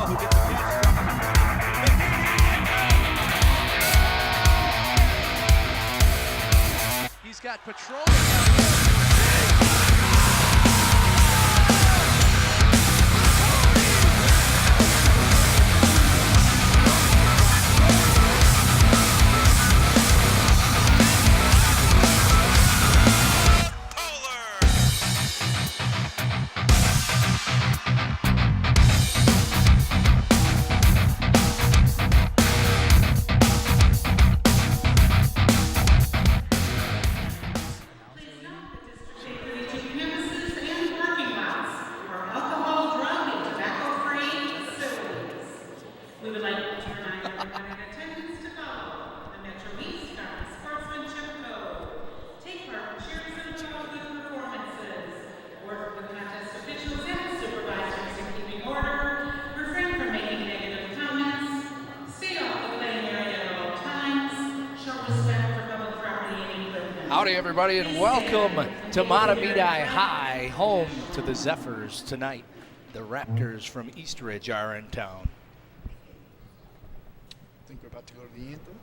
Bell who gets a catch. He's got Patrol. Howdy, everybody, and welcome to Mahtomedi High, home to the Zephyrs tonight. The Raptors from Eastridge are in town. I think we're about to go to the anthem.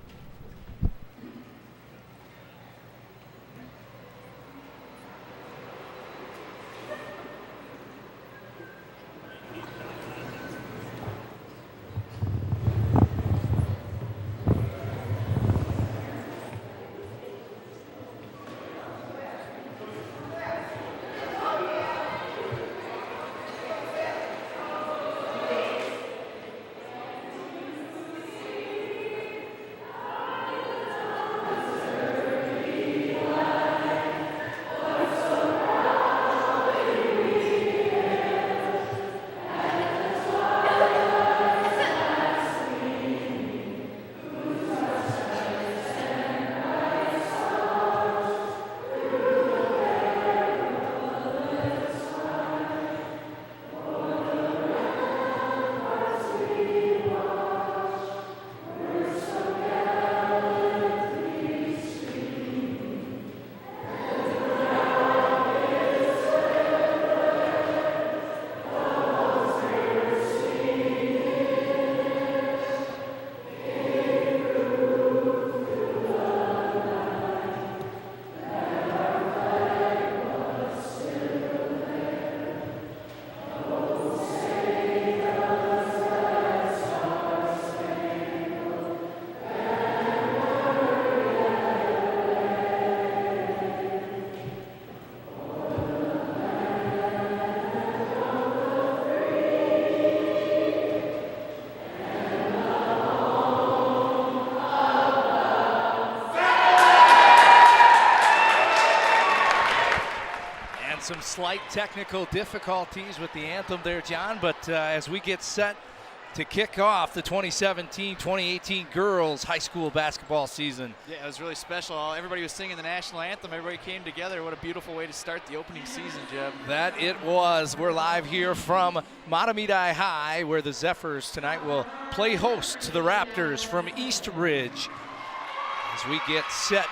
Some slight technical difficulties with the anthem there, John, but as we get set to kick off the 2017-2018 girls high school basketball season. Yeah, it was really special. Everybody was singing the national anthem. Everybody came together. What a beautiful way to start the opening season, Jeb. That it was. We're live here from Mahtomedi High, where the Zephyrs tonight will play host to the Raptors from Eastridge. As we get set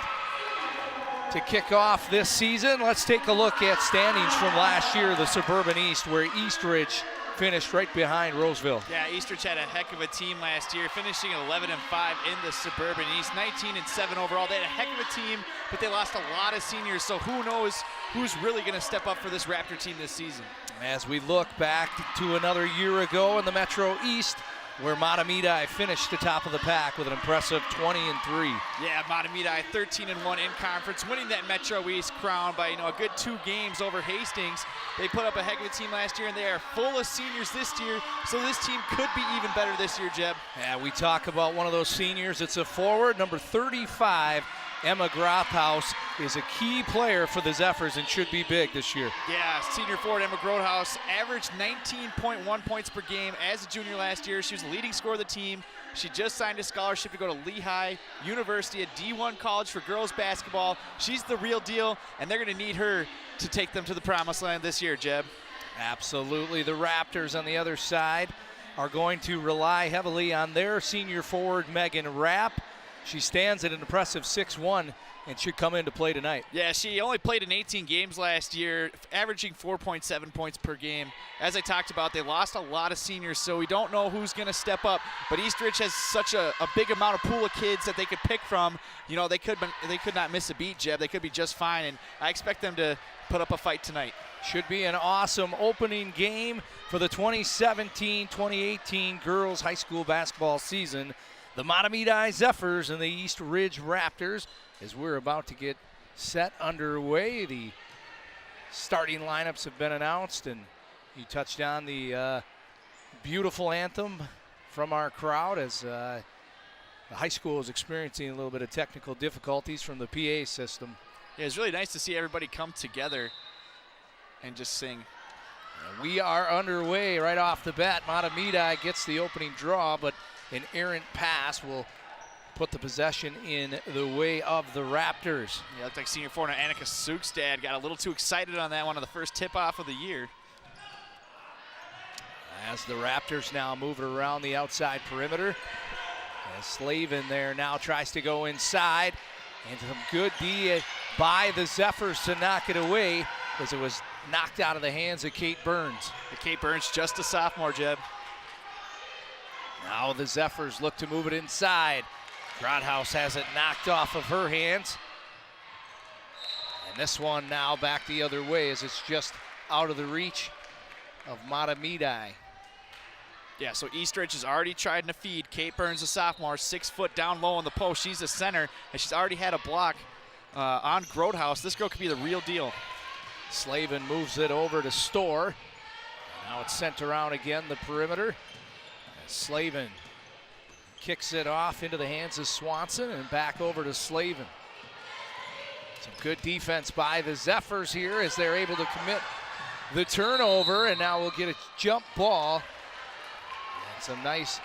to kick off this season, let's take a look at standings from last year, the Suburban East, where Eastridge finished right behind Roseville. Yeah, Eastridge had a heck of a team last year, finishing 11-5 in the Suburban East, 19-7 overall. They had a heck of a team, but they lost a lot of seniors, so who knows who's really going to step up for this Raptor team this season. As we look back to another year ago in the Metro East, where Mahtomedi finished the top of the pack with an impressive 20-3. Yeah, Mahtomedi 13-1 in conference, winning that Metro East crown by a good 2 games over Hastings. They put up a heck of a team last year, and they are full of seniors this year, so this team could be even better this year, Jeb. Yeah, we talk about one of those seniors. It's a forward, number 35, Emma Grothaus, is a key player for the Zephyrs and should be big this year. Yeah, senior forward Emma Grothaus averaged 19.1 points per game as a junior last year. She was the leading scorer of the team. She just signed a scholarship to go to Lehigh University, a D1 college for girls basketball. She's the real deal, and they're going to need her to take them to the promised land this year, Jeb. Absolutely. The Raptors on the other side are going to rely heavily on their senior forward, Megan Rapp. She stands at an impressive 6'1" and should come into play tonight. Yeah, she only played in 18 games last year, averaging 4.7 points per game. As I talked about, they lost a lot of seniors, so we don't know who's going to step up. But East Ridge has such a big amount of pool of kids that they could pick from. You know, they could not miss a beat, Jeb. They could be just fine, and I expect them to put up a fight tonight. Should be an awesome opening game for the 2017-2018 girls high school basketball season. The Mahtomedi Zephyrs and the East Ridge Raptors, as we're about to get set underway. The starting lineups have been announced, and you touched on the beautiful anthem from our crowd as the high school is experiencing a little bit of technical difficulties from the PA system. Yeah, it's really nice to see everybody come together and just sing. And we are underway right off the bat. Mahtomedi gets the opening draw, but an errant pass will put the possession in the way of the Raptors. Yeah, looked like senior forward Annika Sukstad got a little too excited on that one of the first tip-off of the year. As the Raptors now move it around the outside perimeter. As Slavin there now tries to go inside. And some good D by the Zephyrs to knock it away as it was knocked out of the hands of Kate Burns. Kate Burns, just a sophomore, Jeb. Now the Zephyrs look to move it inside. Grodhouse has it knocked off of her hands. And this one now back the other way as it's just out of the reach of Mahtomedi. Yeah, so East Ridge has already tried to feed Kate Burns, a sophomore, 6 foot down low on the post. She's a center, and she's already had a block on Grodhouse. This girl could be the real deal. Slavin moves it over to Storr. Now it's sent around again the perimeter. Slavin kicks it off into the hands of Swanson and back over to Slavin. Some good defense by the Zephyrs here as they're able to commit the turnover, and now we'll get a jump ball. And some nice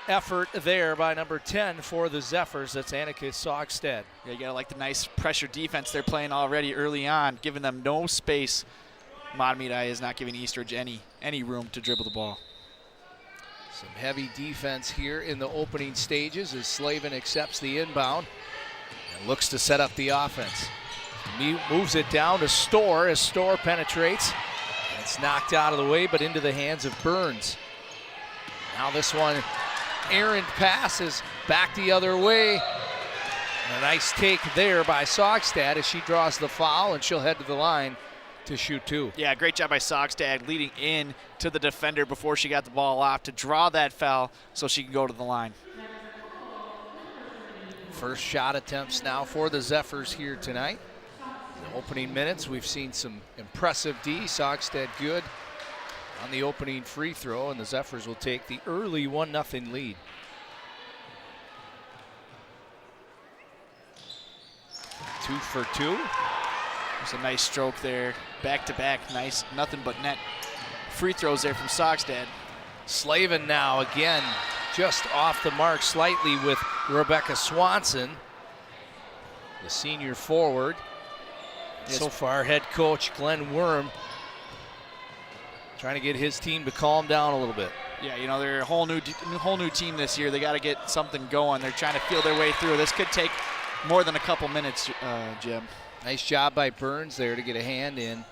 effort there by number 10 for the Zephyrs. That's Annika Sogstad. Yeah, you gotta like the nice pressure defense they're playing already early on, giving them no space. Mahtomedi is not giving East Ridge any room to dribble the ball. Some heavy defense here in the opening stages as Slavin accepts the inbound and looks to set up the offense. Moves it down to Storr as Storr penetrates. It's knocked out of the way, but into the hands of Burns. Now this one, errant pass is back the other way. And a nice take there by Sogstad as she draws the foul, and she'll head to the line to shoot two. Yeah, great job by Sogstad leading in to the defender before she got the ball off to draw that foul so she can go to the line. First shot attempts now for the Zephyrs here tonight. In the opening minutes, we've seen some impressive D. Sogstad good on the opening free throw, and the Zephyrs will take the early 1-0 lead. Two for two. There's a nice stroke there. Back-to-back, nice, nothing but net free throws there from Sogstad. Slavin now again just off the mark slightly with Rebecca Swanson, the senior forward. Yes. So far, head coach Glenn Worm trying to get his team to calm down a little bit. Yeah, you know, they're a whole new team this year. They got to get something going. They're trying to feel their way through. This could take more than a couple minutes, Jim. Nice job by Burns there to get a hand in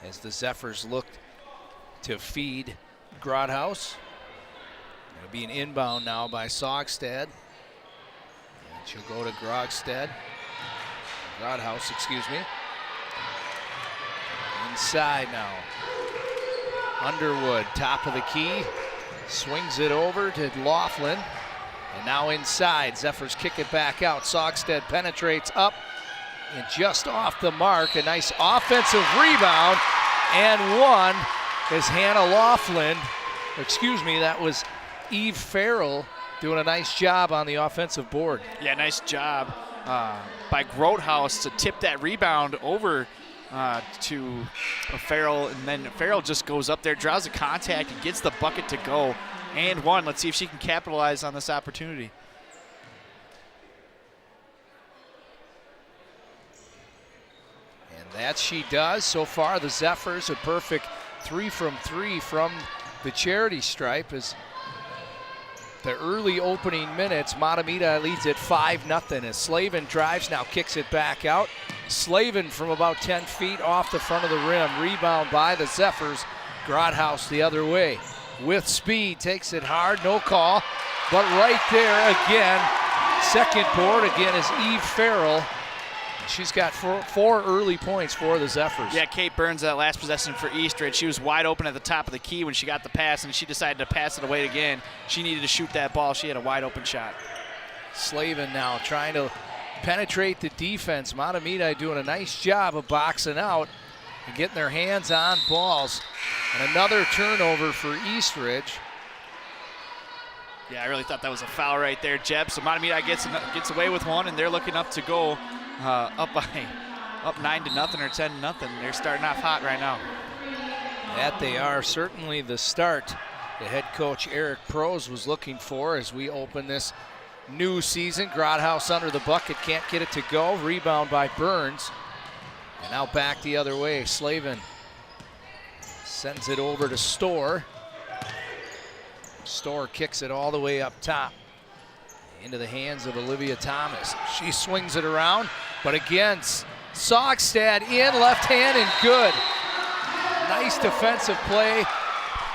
as the Zephyrs looked to feed Grodhouse. It'll be an inbound now by Sogstad. And she'll go to Grodhouse, excuse me. Inside now. Underwood, top of the key, swings it over to Laughlin. And now inside, Zephyrs kick it back out. Sogstad penetrates up. And just off the mark, a nice offensive rebound, and one is Hannah Laughlin. Excuse me, that was Eve Farrell doing a nice job on the offensive board. Yeah, nice job by Grodhouse to tip that rebound over to Farrell, and then Farrell just goes up there, draws a contact, and gets the bucket to go. And one. Let's see if she can capitalize on this opportunity. That she does. So far, the Zephyrs a perfect 3 from 3 from the charity stripe as the early opening minutes. Mahtomedi leads at 5-0 as Slavin drives, now kicks it back out. Slavin from about 10 feet off the front of the rim. Rebound by the Zephyrs. Grodhaus the other way. With speed, takes it hard, no call. But right there again, second board again is Eve Farrell. She's got four early points for the Zephyrs. Yeah, Kate Burns, that last possession for Eastridge, she was wide open at the top of the key when she got the pass, and she decided to pass it away again. She needed to shoot that ball. She had a wide open shot. Slavin now trying to penetrate the defense. Mahtomedi doing a nice job of boxing out and getting their hands on balls. And another turnover for Eastridge. Yeah, I really thought that was a foul right there, Jeb. So Mahtomedi gets away with one, and they're looking up to go up 9-0 or 10-0. They're starting off hot right now. That they are. Certainly the start the head coach Eric Prose was looking for as we open this new season. Grodhaus under the bucket, can't get it to go. Rebound by Burns. And now back the other way. Slavin sends it over to Storr. Storr kicks it all the way up top into the hands of Olivia Thomas. She swings it around, but again, Saugstad in, left hand and good. Nice defensive play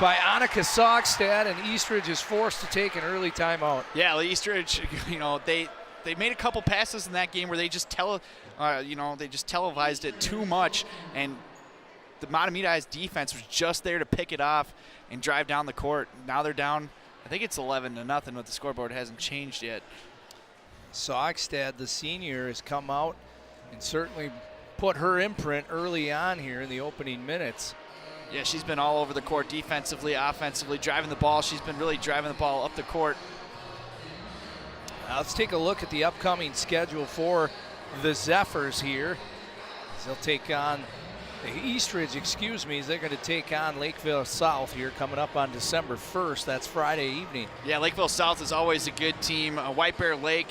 by Annika Saugstad, and Eastridge is forced to take an early timeout. Yeah, Eastridge, they made a couple passes in that game where they just televised it too much, and the Mahtomedi's defense was just there to pick it off and drive down the court. Now they're down, I think it's 11-0, but the scoreboard hasn't changed yet. Saugstad, the senior, has come out and certainly put her imprint early on here in the opening minutes. Yeah, she's been all over the court defensively, offensively, driving the ball. She's been really driving the ball up the court. Now let's take a look at the upcoming schedule for the Zephyrs here. They'll take on Eastridge, they're going to take on Lakeville South here coming up on December 1st. That's Friday evening. Yeah, Lakeville South is always a good team. White Bear Lake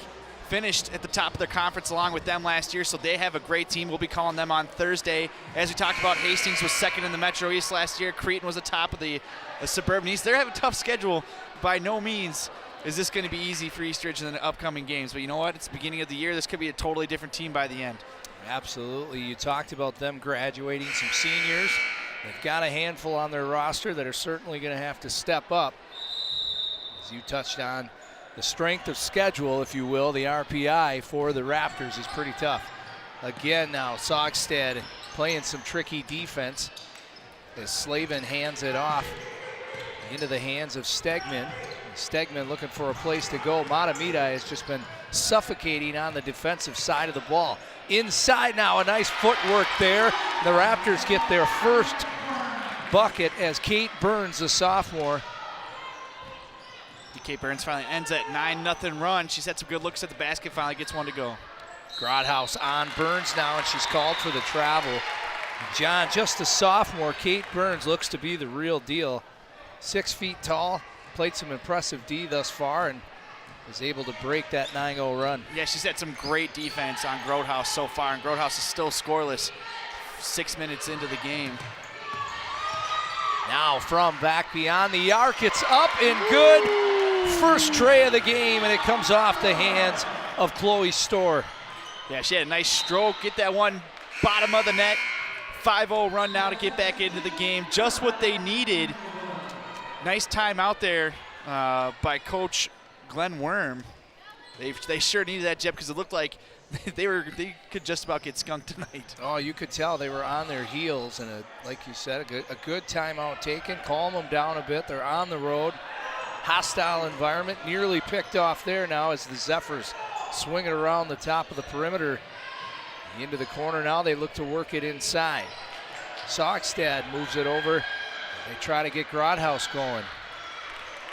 finished at the top of their conference along with them last year, so they have a great team. We'll be calling them on Thursday. As we talked about, Hastings was second in the Metro East last year. Cretin was atop of the Suburban East. They have a tough schedule. By no means is this going to be easy for Eastridge in the upcoming games, but you know what? It's the beginning of the year. This could be a totally different team by the end. Absolutely. You talked about them graduating some seniors. They've got a handful on their roster that are certainly going to have to step up. As you touched on, the strength of schedule, if you will, the RPI for the Raptors is pretty tough. Again now, Saugstad playing some tricky defense as Slavin hands it off into the hands of Stegman. Stegman looking for a place to go. Mahtomedi has just been suffocating on the defensive side of the ball. Inside now, a nice footwork there. The Raptors get their first bucket as Kate Burns, the sophomore. Kate Burns finally ends that 9-0 run. She's had some good looks at the basket, finally gets one to go. Grodhaus on Burns now, and she's called for the travel. John, just a sophomore, Kate Burns looks to be the real deal. 6 feet tall, played some impressive D thus far, and is able to break that 9-0 run. Yeah, she's had some great defense on Grodhaus so far, and Grodhaus is still scoreless 6 minutes into the game. Now from back beyond the arc, it's up and good. First tray of the game, and it comes off the hands of Chloe Storr. Yeah, she had a nice stroke, get that one bottom of the net. 5-0 run now to get back into the game. Just what they needed. Nice time out there by Coach Glenn Worm. They sure needed that, Jeb, because it looked like they could just about get skunked tonight. Oh, you could tell they were on their heels, and like you said, a good timeout taken. Calm them down a bit. They're on the road. Hostile environment, nearly picked off there now as the Zephyrs swing it around the top of the perimeter into the corner. Now they look to work it inside. Saugstad moves it over. They try to get Grodhaus going.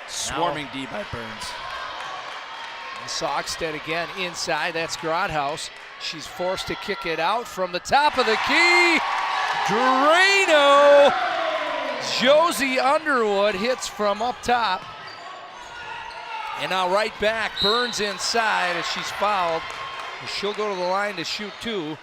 Swarming D by Burns. Saugstad again inside. That's Grodhaus. She's forced to kick it out from the top of the key. Drano. Josie Underwood hits from up top. And now right back, Burns inside as she's fouled. She'll go to the line to shoot two.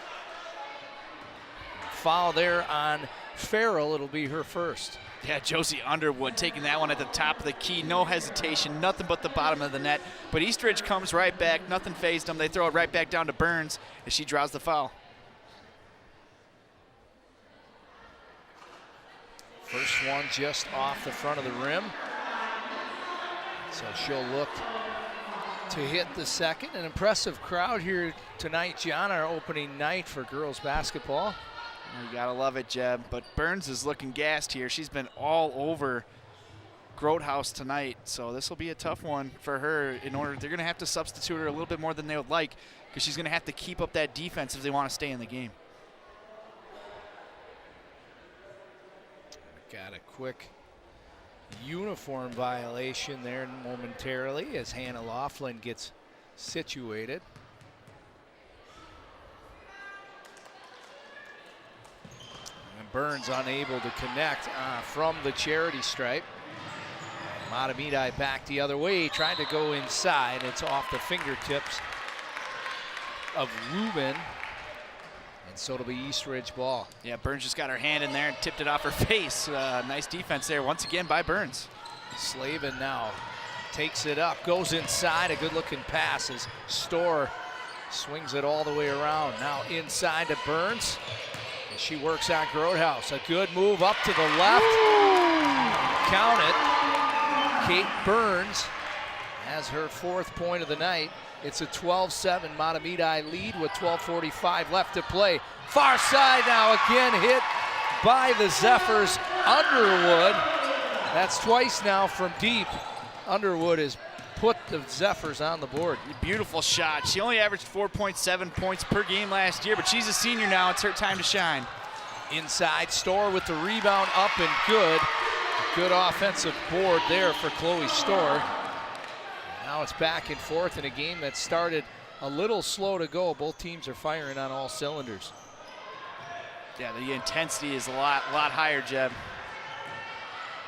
Foul there on Farrell, it'll be her first. Yeah, Josie Underwood taking that one at the top of the key. No hesitation, nothing but the bottom of the net. But Eastridge comes right back. Nothing fazed them. They throw it right back down to Burns as she draws the foul. First one just off the front of the rim. So she'll look to hit the second. An impressive crowd here tonight, John, our opening night for girls basketball. You gotta love it, Jeb. But Burns is looking gassed here. She's been all over Grotehouse tonight, so this will be a tough one for her. They're gonna have to substitute her a little bit more than they would like, because she's gonna have to keep up that defense if they want to stay in the game. Got a quick uniform violation there momentarily as Hannah Laughlin gets situated. And Burns unable to connect from the charity stripe. Mahtomedi back the other way, trying to go inside. It's off the fingertips of Rubin. And so it'll be Eastridge ball. Yeah, Burns just got her hand in there and tipped it off her face. Nice defense there once again by Burns. Slavin now takes it up, goes inside, a good-looking pass as Storr swings it all the way around. Now inside to Burns, as she works on Grotehouse. A good move up to the left. Count it. Kate Burns has her 4th point of the night. It's a 12-7 Mahtomedi lead with 12:45 left to play. Far side now, again hit by the Zephyrs. Underwood, that's twice now from deep. Underwood has put the Zephyrs on the board. Beautiful shot. She only averaged 4.7 points per game last year, but she's a senior now. It's her time to shine. Inside, Storr with the rebound up and good. Good offensive board there for Chloe Storr. Now it's back and forth in a game that started a little slow to go. Both teams are firing on all cylinders. Yeah, the intensity is a lot higher, Jeb.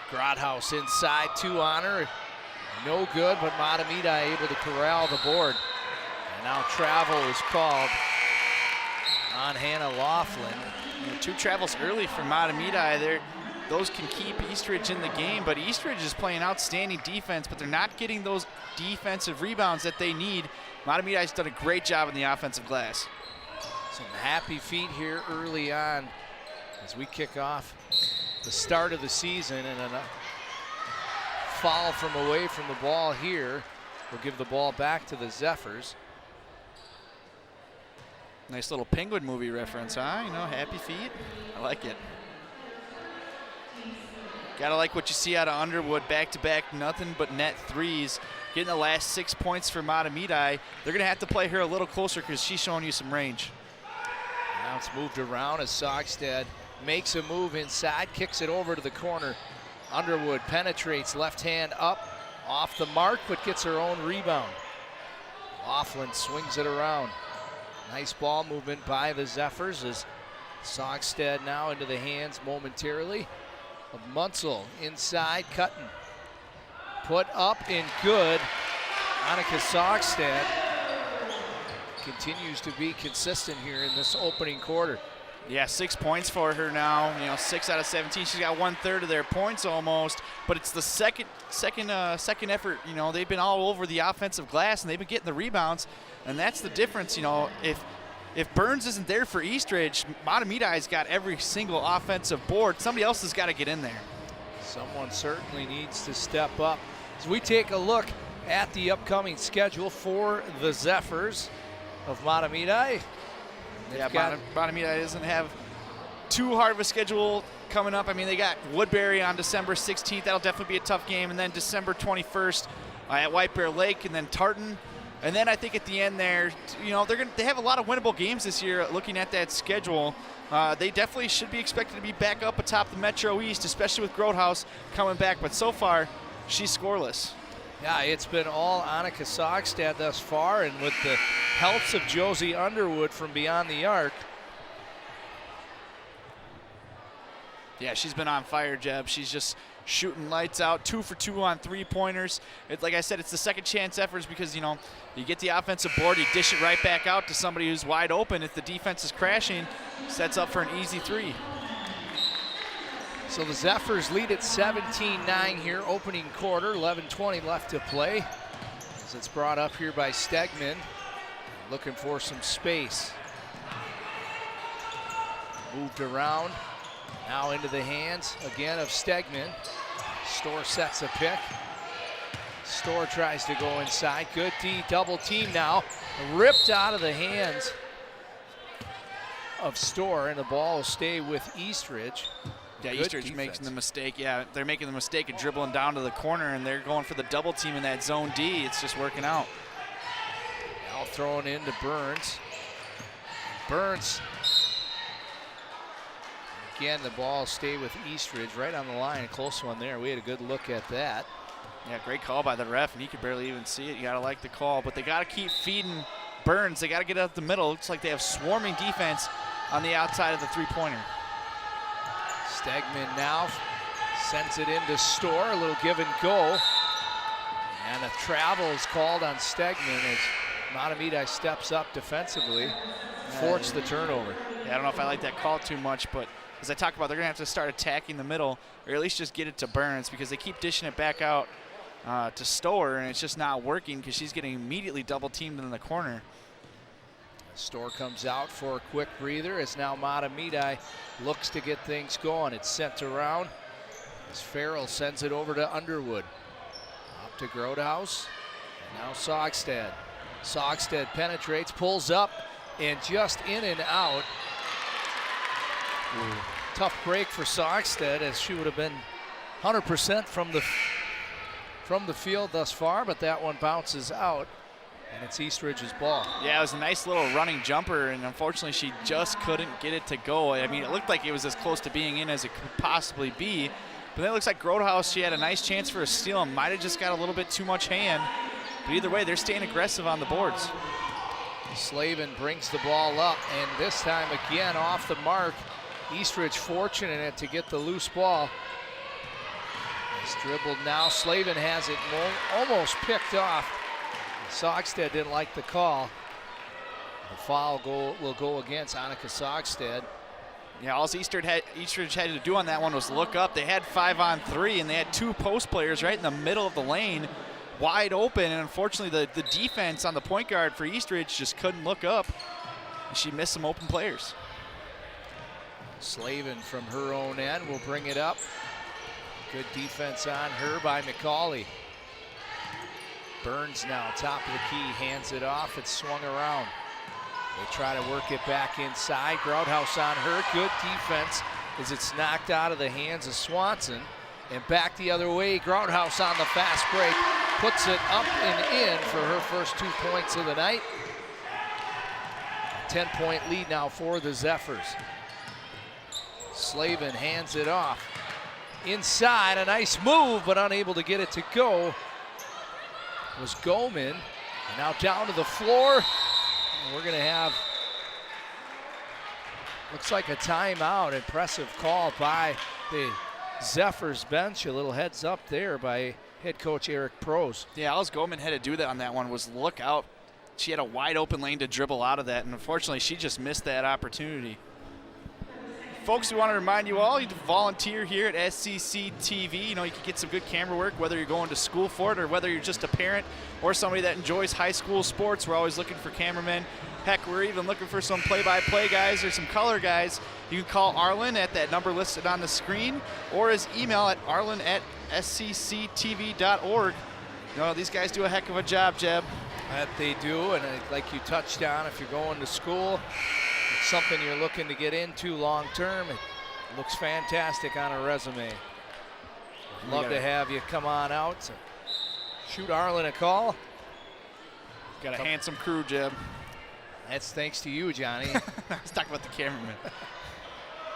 Grotehouse inside, 2 on her. No good, but Mahtomedi able to corral the board. And now travel is called on Hannah Laughlin. 2 travels early for Mahtomedi. Those can keep Eastridge in the game, but Eastridge is playing outstanding defense, but they're not getting those defensive rebounds that they need. Mahtomedi's done a great job in the offensive glass. Some happy feet here early on as we kick off the start of the season, and a foul from away from the ball here will give the ball back to the Zephyrs. Nice little Penguin movie reference, huh? You know, happy feet. I like it. Gotta like what you see out of Underwood, back-to-back, nothing but net threes. Getting the last 6 points for Mahtomedi. They're gonna have to play her a little closer because she's showing you some range. Now it's moved around as Saugstad makes a move inside, kicks it over to the corner. Underwood penetrates, left hand up, off the mark, but gets her own rebound. Laughlin swings it around. Nice ball movement by the Zephyrs as Saugstad now into the hands momentarily of Munsell. Inside, cutting. Put up and good. Annika Saugstad continues to be consistent here in this opening quarter. Yeah, 6 points for her now. You know, 6 out of 17. She's got 1/3 of their points almost. But it's the second effort. You know, they've been all over the offensive glass and they've been getting the rebounds, and that's the difference. You know, if Burns isn't there for Eastridge, Mahtomedi's got every single offensive board. Somebody else has got to get in there. Someone certainly needs to step up. As we take a look at the upcoming schedule for the Zephyrs of Mahtomedi. Yeah, Mahtomedi doesn't have too hard of a schedule coming up. I mean, they got Woodbury on December 16th. That'll definitely be a tough game. And then December 21st at White Bear Lake, and then Tartan. And then I think at the end there, you know, they have a lot of winnable games this year. Looking at that schedule, they definitely should be expected to be back up atop the Metro East, especially with Grotehouse coming back. But so far, she's scoreless. Yeah, it's been all Annika Saugstad thus far, and with the helps of Josie Underwood from beyond the arc. Yeah, she's been on fire, Jeb. She's just shooting lights out, 2 for 2 on 3-pointers. It's like I said, it's the second chance efforts because, you know, you get the offensive board, you dish it right back out to somebody who's wide open. If the defense is crashing, sets up for an easy 3. So the Zephyrs lead at 17-9 here, opening quarter, 11:20 left to play. As it's brought up here by Stegman, looking for some space. Moved around, now into the hands again of Stegman. Storr sets a pick. Storr tries to go inside. Good D, double team now. Ripped out of the hands of Storr, and the ball will stay with Eastridge. Yeah, Good Eastridge defense. makes the mistake. Yeah, they're making the mistake of dribbling down to the corner, and they're going for the double team in that zone D. It's just working out. Now throwing into Burns. Burns. Again, the ball will stay with Eastridge right on the line. A close one there. We had a good look at that. Yeah, great call by the ref, and he could barely even see it. You gotta like the call, but they gotta keep feeding Burns. They gotta get up the middle. Looks like they have swarming defense on the outside of the three-pointer. Stegman now sends it into Storr, a little give and go. And a travel is called on Stegman as Mahtomedi steps up defensively, forced the turnover. Yeah, I don't know if I like that call too much, but as I talk about, they're gonna have to start attacking the middle, or at least just get it to Burns, because they keep dishing it back out to Storr, and it's just not working because she's getting immediately double teamed in the corner. Storr comes out for a quick breather as now Mahtomedi looks to get things going. It's sent around as Farrell sends it over to Underwood. Up to Grotehouse, and now Saugstad. Saugstad penetrates, pulls up, and just in and out. Ooh. Tough break for Saugstad, as she would have been 100% from the field thus far, but that one bounces out. And it's Eastridge's ball. Yeah, it was a nice little running jumper, and unfortunately she just couldn't get it to go. I mean, it looked like it was as close to being in as it could possibly be. But then it looks like Grotehouse, she had a nice chance for a steal and might have just got a little bit too much hand. But either way, they're staying aggressive on the boards. Slavin brings the ball up, and this time again off the mark. Eastridge fortunate to get the loose ball. It's dribbled now. Slavin has it almost picked off. Saugstad didn't like the call. The foul will go against Annika Saugstad. Yeah, all Eastridge had to do on that one was look up. They had 5-on-3, and they had two post players right in the middle of the lane, wide open, and unfortunately the defense on the point guard for Eastridge just couldn't look up. She missed some open players. Slavin from her own end will bring it up. Good defense on her by McCauley. Burns now, top of the key, hands it off. It's swung around. They try to work it back inside. Grotehouse on her. Good defense as it's knocked out of the hands of Swanson. And back the other way. Grotehouse on the fast break. Puts it up and in for her first 2 points of the night. 10-point lead now for the Zephyrs. Slavin hands it off. Inside, a nice move, but unable to get it to go was Goldman. And now down to the floor. And we're gonna have, looks like a timeout. Impressive call by the Zephyrs bench. A little heads up there by head coach Eric Prose. Yeah, all Goldman had to do that on that one was look out. She had a wide open lane to dribble out of that, and unfortunately she just missed that opportunity. Folks, we want to remind you all, you can volunteer here at SCC TV. You know, you can get some good camera work, whether you're going to school for it or whether you're just a parent or somebody that enjoys high school sports. We're always looking for cameramen. Heck, we're even looking for some play-by-play guys or some color guys. You can call Arlen at that number listed on the screen or his email at arlen@scctv.org. You know, these guys do a heck of a job, Jeb. That they do, and like you touched on, if you're going to school, it's something you're looking to get into long term. It looks fantastic on a resume. Love to have you come on out. So shoot Arlen a call. Got a handsome crew, Jeb. That's thanks to you, Johnny. Let's talk about the cameraman.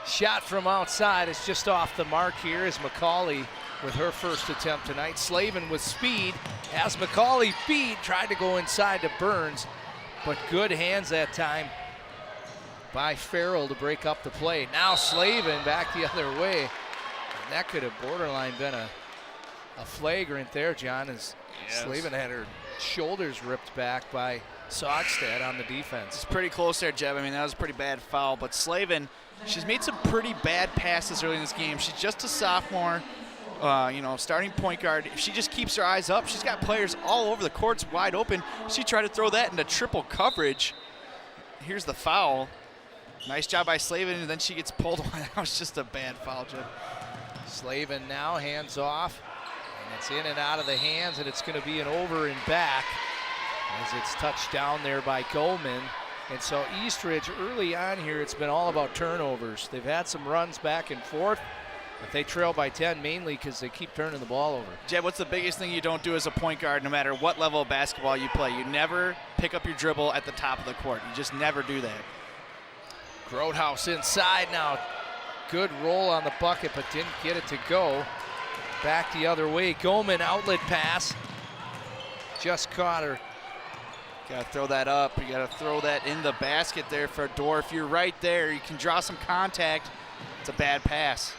Shot from outside is just off the mark here as McCauley with her first attempt tonight. Slavin with speed as McCauley beat, tried to go inside to Burns, but good hands that time by Farrell to break up the play. Now Slavin back the other way. And that could have borderline been a flagrant there, John, as Slavin had her shoulders ripped back by Sogstad on the defense. It's pretty close there, Jeb. I mean, that was a pretty bad foul. But Slavin, she's made some pretty bad passes early in this game. She's just a sophomore, starting point guard. If she just keeps her eyes up, she's got players all over the courts wide open. She tried to throw that into triple coverage. Here's the foul. Nice job by Slavin, and then she gets pulled away. That was just a bad foul, Jeb. Slavin now hands off, and it's in and out of the hands, and it's going to be an over and back as it's touched down there by Goldman. And so Eastridge early on here, it's been all about turnovers. They've had some runs back and forth, but they trail by 10 mainly because they keep turning the ball over. Jeb, what's the biggest thing you don't do as a point guard no matter what level of basketball you play? You never pick up your dribble at the top of the court. You just never do that. Groothouse inside now. Good roll on the bucket, but didn't get it to go. Back the other way. Goldman outlet pass. Just caught her. Got to throw that up. You got to throw that in the basket there for Dorf. You're right there. You can draw some contact. It's a bad pass.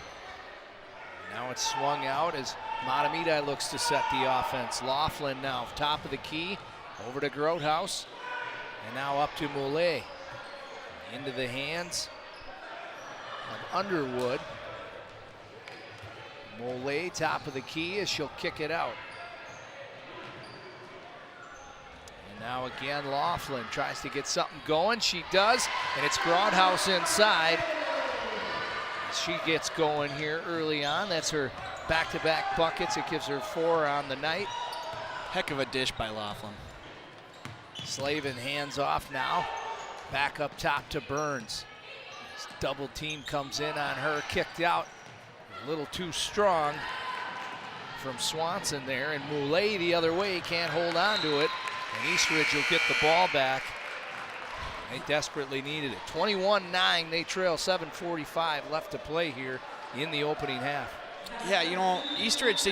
Now it's swung out as Mahtomedi looks to set the offense. Laughlin now top of the key. Over to Groothouse. And now up to Moulet. Into the hands of Underwood. Moulet top of the key as she'll kick it out. And now again Laughlin tries to get something going. She does, and it's Groothouse inside. She gets going here early on. That's her back-to-back buckets. It gives her 4 on the night. Heck of a dish by Laughlin. Slavin hands off now. Back up top to Burns. This double team comes in on her, kicked out. A little too strong from Swanson there, and Moulet the other way can't hold on to it. And Eastridge will get the ball back. They desperately needed it. 21-9, they trail, 7:45 left to play here in the opening half. Yeah, Eastridge,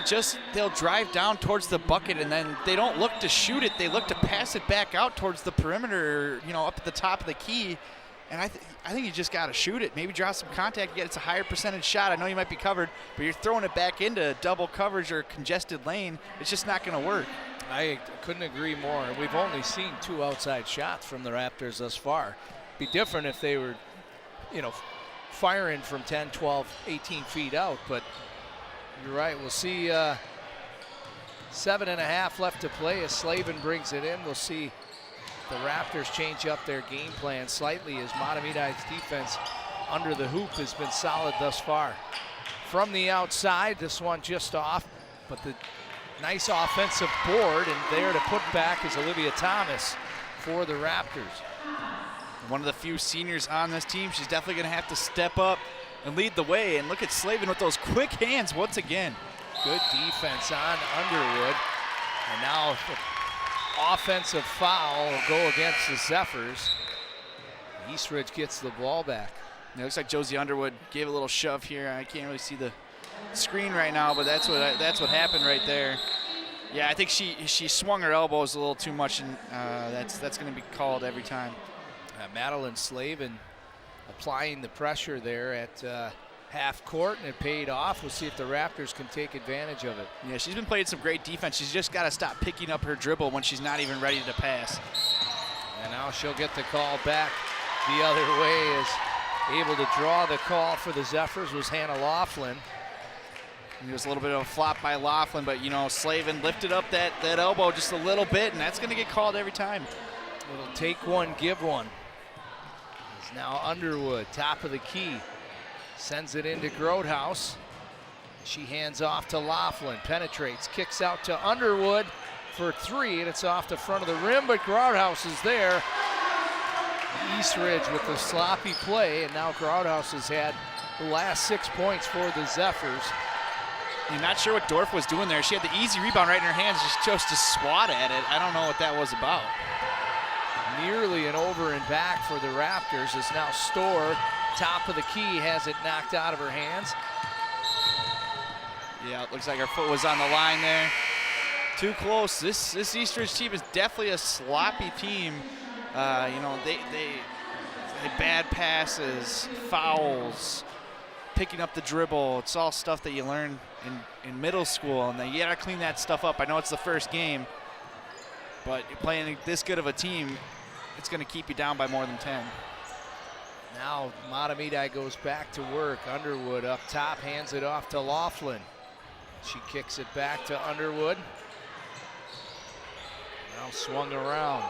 they'll drive down towards the bucket, and then they don't look to shoot it. They look to pass it back out towards the perimeter, up at the top of the key. And I think you just got to shoot it. Maybe draw some contact. It's a higher percentage shot. I know you might be covered, but you're throwing it back into double coverage or congested lane. It's just not going to work. I couldn't agree more. We've only seen 2 outside shots from the Raptors thus far. Be different if they were, firing from 10, 12, 18 feet out, but you're right. We'll see 7.5 left to play as Slavin brings it in. We'll see the Raptors change up their game plan slightly as Mahtomedi's defense under the hoop has been solid thus far. From the outside, this one just off, but the nice offensive board, and there to put back is Olivia Thomas for the Raptors. One of the few seniors on this team. She's definitely going to have to step up and lead the way. And look at Slavin with those quick hands once again. Good defense on Underwood. And now the offensive foul will go against the Zephyrs. Eastridge gets the ball back. It looks like Josie Underwood gave a little shove here. I can't really see the screen right now, but that's what happened right there. Yeah, I think she swung her elbows a little too much, and that's going to be called every time. Madeline Slavin applying the pressure there at half court, and it paid off. We'll see if the Raptors can take advantage of it. Yeah, she's been playing some great defense. She's just got to stop picking up her dribble when she's not even ready to pass. And now she'll get the call back the other way. Is able to draw the call for the Zephyrs was Hannah Laughlin. It was a little bit of a flop by Laughlin, but Slavin lifted up that elbow just a little bit, and that's going to get called every time. It'll take one, give one. It's now Underwood, top of the key. Sends it into Groothouse. She hands off to Laughlin, penetrates, kicks out to Underwood for 3, and it's off the front of the rim, but Groothouse is there. Eastridge with the sloppy play, and now Groothouse has had the last 6 points for the Zephyrs. You're not sure what Dorf was doing there. She had the easy rebound right in her hands, just chose to swat at it. I don't know what that was about. Nearly an over and back for the Raptors as now Storr, top of the key, has it knocked out of her hands. Yeah, it looks like her foot was on the line there. Too close. This Eastridge team is definitely a sloppy team. They bad passes, fouls, picking up the dribble. It's all stuff that you learn in middle school, and you gotta clean that stuff up. I know it's the first game. But playing this good of a team, it's going to keep you down by more than 10. Now Mahtomedi goes back to work. Underwood up top, hands it off to Laughlin. She kicks it back to Underwood. Now swung around.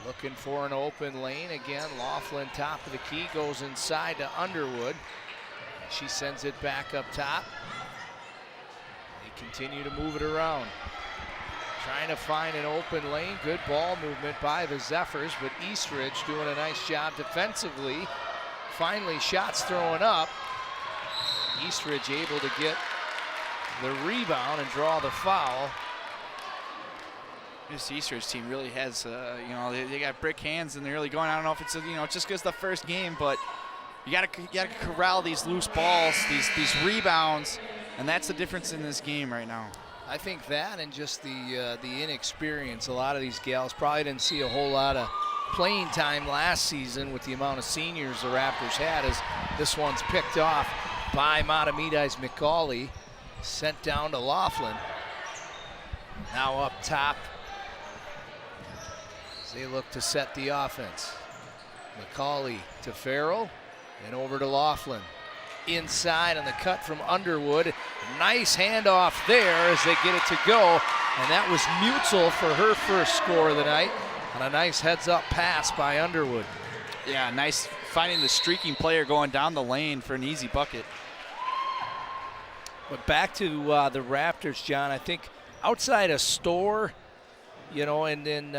Looking for an open lane again. Laughlin, top of the key, goes inside to Underwood. She sends it back up top. They continue to move it around. Trying to find an open lane. Good ball movement by the Zephyrs, but Eastridge doing a nice job defensively. Finally, shots thrown up. Eastridge able to get the rebound and draw the foul. This Eastridge team really has, you know, they got brick hands and they're really going. I don't know if it's, you know, just because the first game, but you gotta corral these loose balls, these rebounds, and that's the difference in this game right now. I think that and just the inexperience. A lot of these gals probably didn't see a whole lot of playing time last season with the amount of seniors the Raptors had, as this one's picked off by Mahtomedi's McCauley, sent down to Laughlin. Now up top as they look to set the offense. McCauley to Farrell and over to Laughlin. Inside on the cut from Underwood. Nice handoff there as they get it to go. And that was Mutzel for her first score of the night on a nice heads-up pass by Underwood. Yeah, nice finding the streaking player going down the lane for an easy bucket. But back to the Raptors, John, I think outside of Storr, you know, and then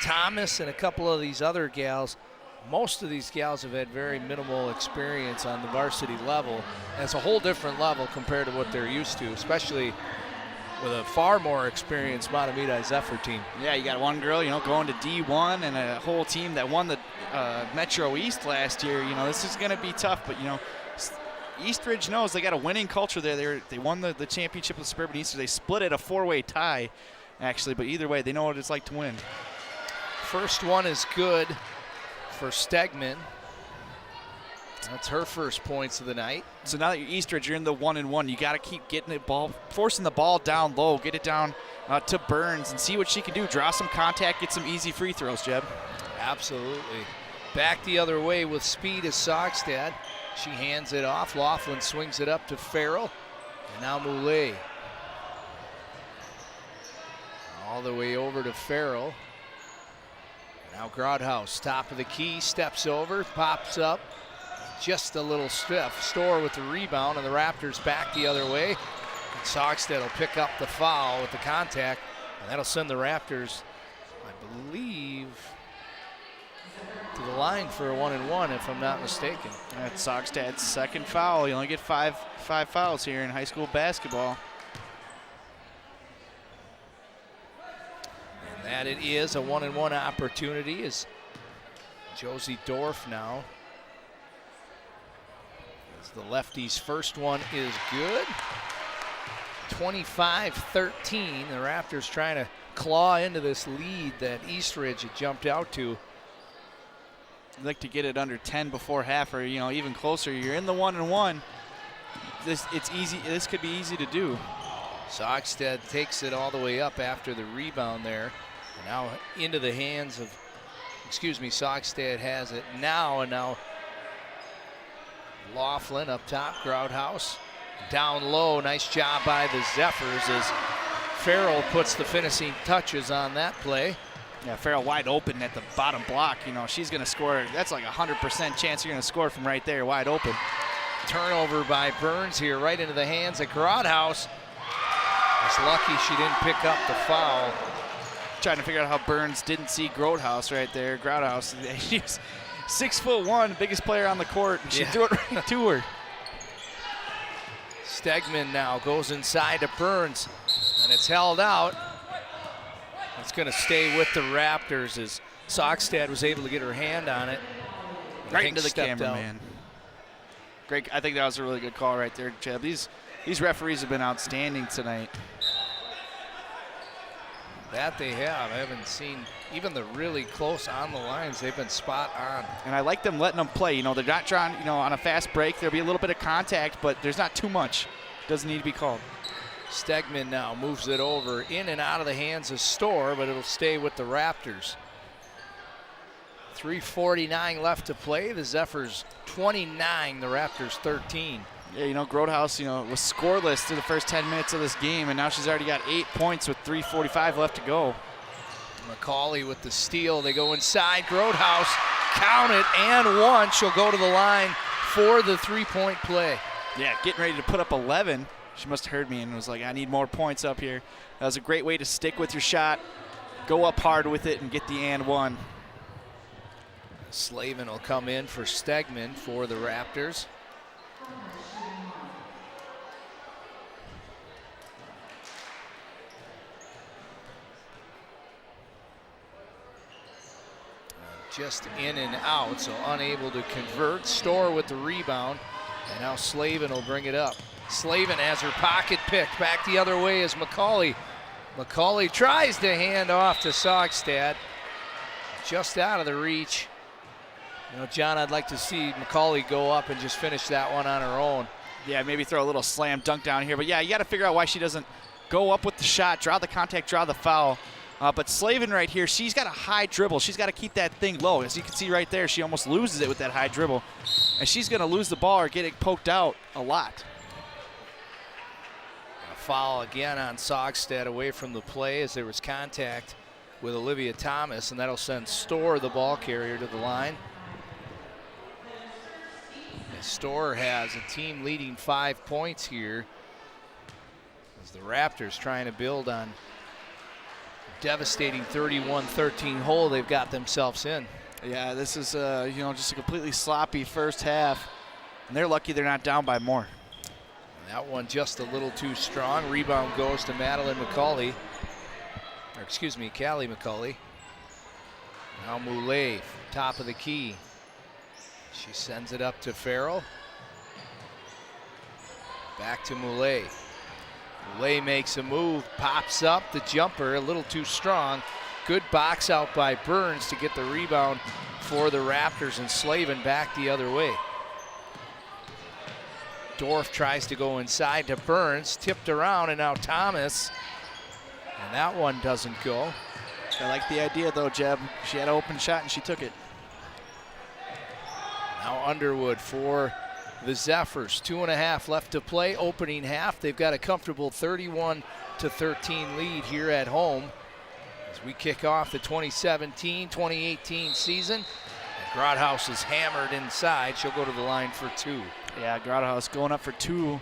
Thomas and a couple of these other gals, most of these gals have had very minimal experience on the varsity level. And it's a whole different level compared to what they're used to, especially with a far more experienced Mahtomedi Zephyr team. Yeah, you got one girl, you know, going to D1 and a whole team that won the Metro East last year. You know, this is going to be tough, but, you know, Eastridge knows they got a winning culture there. They won the championship with Suburban East. They split it a 4-way tie, actually, but either way, they know what it's like to win. First one is good for Stegman. That's her first points of the night. So now that you're Eastridge, you're in the 1-and-1. You got to keep getting it forcing the ball down low, get it down to Burns and see what she can do. Draw some contact, get some easy free throws, Jeb. Absolutely. Back the other way with speed is Saugstad. She hands it off. Laughlin swings it up to Farrell. And now Moulet. All the way over to Farrell. Now Grodhouse, top of the key, steps over, pops up. Just a little stiff. Storr with the rebound, and the Raptors back the other way. And Saugstad will pick up the foul with the contact, and that'll send the Raptors, I believe, to the line for a 1-and-1, if I'm not mistaken. That's Saugstad's second foul. You only get five fouls here in high school basketball. And that it is a 1-and-1 opportunity as Josie Dorff now. As the lefty's first one is good. 25-13. The Raptors trying to claw into this lead that Eastridge had jumped out to. I'd like to get it under 10 before half, or, you know, even closer. You're in the 1-and-1. It's easy. This could be easy to do. Saugstad takes it all the way up after the rebound there. And now into the hands of, Saugstad has it now, and now Laughlin up top, Grodhouse. Down low, nice job by the Zephyrs as Farrell puts the finishing touches on that play. Yeah, Farrell wide open at the bottom block. You know, she's going to score. That's like a 100% chance you're going to score from right there, wide open. Turnover by Burns here, right into the hands of Grodhouse. It's lucky she didn't pick up the foul. Trying to figure out how Burns didn't see Grodhouse right there. Grodhouse, she's 6'1", biggest player on the court. And she threw it right to her. Stegman now goes inside to Burns, and it's held out. It's going to stay with the Raptors as Saugstad was able to get her hand on it. Right into the camera, man. Great. I think that was a really good call right there, Jeb. These referees have been outstanding tonight. That they have. I haven't seen even the really close on the lines. They've been spot on. And I like them letting them play. You know, they're not trying, you know, on a fast break. There'll be a little bit of contact, but there's not too much. Doesn't need to be called. Stegman now moves it over in and out of the hands of Storr, but it'll stay with the Raptors. 3:49 left to play. The Zephyrs 29, the Raptors 13. Yeah, you know, Grotehouse, you know, was scoreless through the first 10 minutes of this game, and now she's already got 8 points with 3:45 left to go. McCauley with the steal. They go inside. Grotehouse, count it, and one. She'll go to the line for the three-point play. Yeah, getting ready to put up 11. She must have heard me and was like, I need more points up here. That was a great way to stick with your shot, go up hard with it, and get the and one. Slavin will come in for Stegman for the Raptors. Just in and out, so unable to convert. Storr with the rebound, and now Slavin will bring it up. Slavin has her pocket picked back the other way as McCauley. McCauley tries to hand off to Saugstad, just out of the reach. You know, John, I'd like to see McCauley go up and just finish that one on her own. Yeah, maybe throw a little slam dunk down here, but yeah, you got to figure out why she doesn't go up with the shot, draw the contact, draw the foul. But Slavin right here, she's got a high dribble. She's got to keep that thing low. As you can see right there, she almost loses it with that high dribble. And she's going to lose the ball or get it poked out a lot. A foul again on Saugstad away from the play as there was contact with Olivia Thomas, and that'll send Storr, the ball carrier, to the line. And Storr has a team leading 5 points here as the Raptors trying to build on devastating 31-13 hole they've got themselves in. Yeah, this is you know, just a completely sloppy first half, and they're lucky they're not down by more. And that one just a little too strong. Rebound goes to Madeline McCauley, or excuse me, Callie McCauley. Now Moulet, top of the key. She sends it up to Farrell. Back to Moulet. Moulet makes a move, pops up the jumper, a little too strong. Good box out by Burns to get the rebound for the Raptors, and Slavin back the other way. Dorff tries to go inside to Burns, tipped around, and now Thomas. And that one doesn't go. I like the idea though, Jeb. She had an open shot and she took it. Now Underwood for the Zephyrs. 2.5 left to play, opening half. They've got a comfortable 31-13 lead here at home as we kick off the 2017-2018 season. And Grotehouse is hammered inside. She'll go to the line for two. Yeah, Grotehouse going up for two,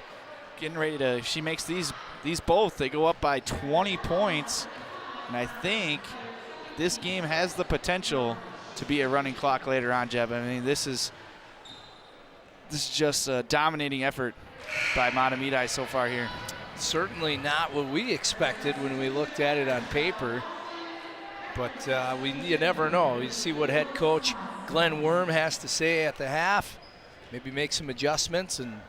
getting ready to, she makes these both. They go up by 20 points, and I think this game has the potential to be a running clock later on, Jeb. I mean, this is just a dominating effort by Mahtomedi so far here. Certainly not what we expected when we looked at it on paper, but you never know. You see what head coach Glenn Worm has to say at the half, maybe make some adjustments and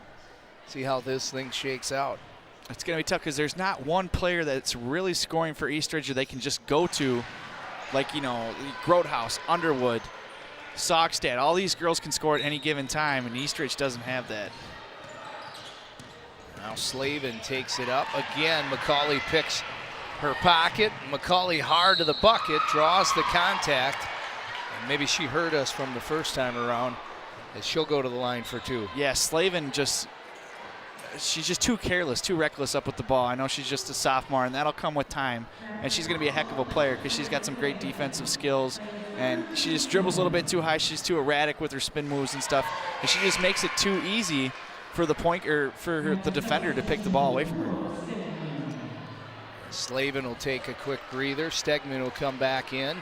see how this thing shakes out. It's going to be tough because there's not one player that's really scoring for Eastridge or they can just go to, like, you know, Grotehouse, Underwood, Saugstad. All these girls can score at any given time, and Eastridge doesn't have that. Now Slavin takes it up. Again, McCauley picks her pocket. McCauley hard to the bucket, draws the contact. And maybe she heard us from the first time around as she'll go to the line for two. Yeah, Slavin she's just too careless, too reckless up with the ball. I know she's just a sophomore, and that'll come with time. And she's going to be a heck of a player because she's got some great defensive skills. And she just dribbles a little bit too high. She's too erratic with her spin moves and stuff. And she just makes it too easy for the the defender to pick the ball away from her. Slavin will take a quick breather. Stegman will come back in.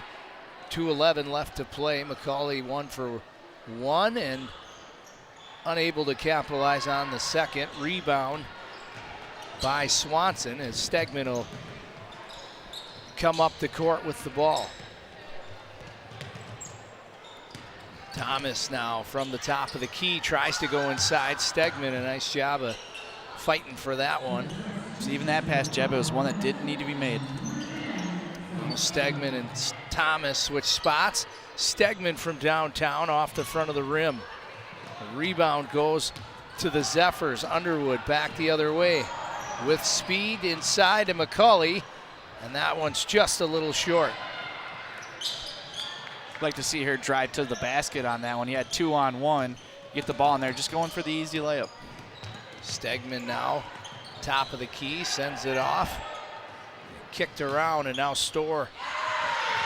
2:11 left to play. McCauley 1 for 1 and unable to capitalize on the second. Rebound by Swanson as Stegman will come up the court with the ball. Thomas now from the top of the key tries to go inside. Stegman, a nice job of fighting for that one. So even that pass, Jeb, it was one that didn't need to be made. Stegman and Thomas switch spots. Stegman from downtown off the front of the rim. The rebound goes to the Zephyrs. Underwood back the other way. with speed inside to McCulley, and that one's just a little short. Like to see her drive to the basket on that one. You had 2-on-1. Get the ball in there, just going for the easy layup. Stegman now, top of the key, sends it off. Kicked around, and now Storr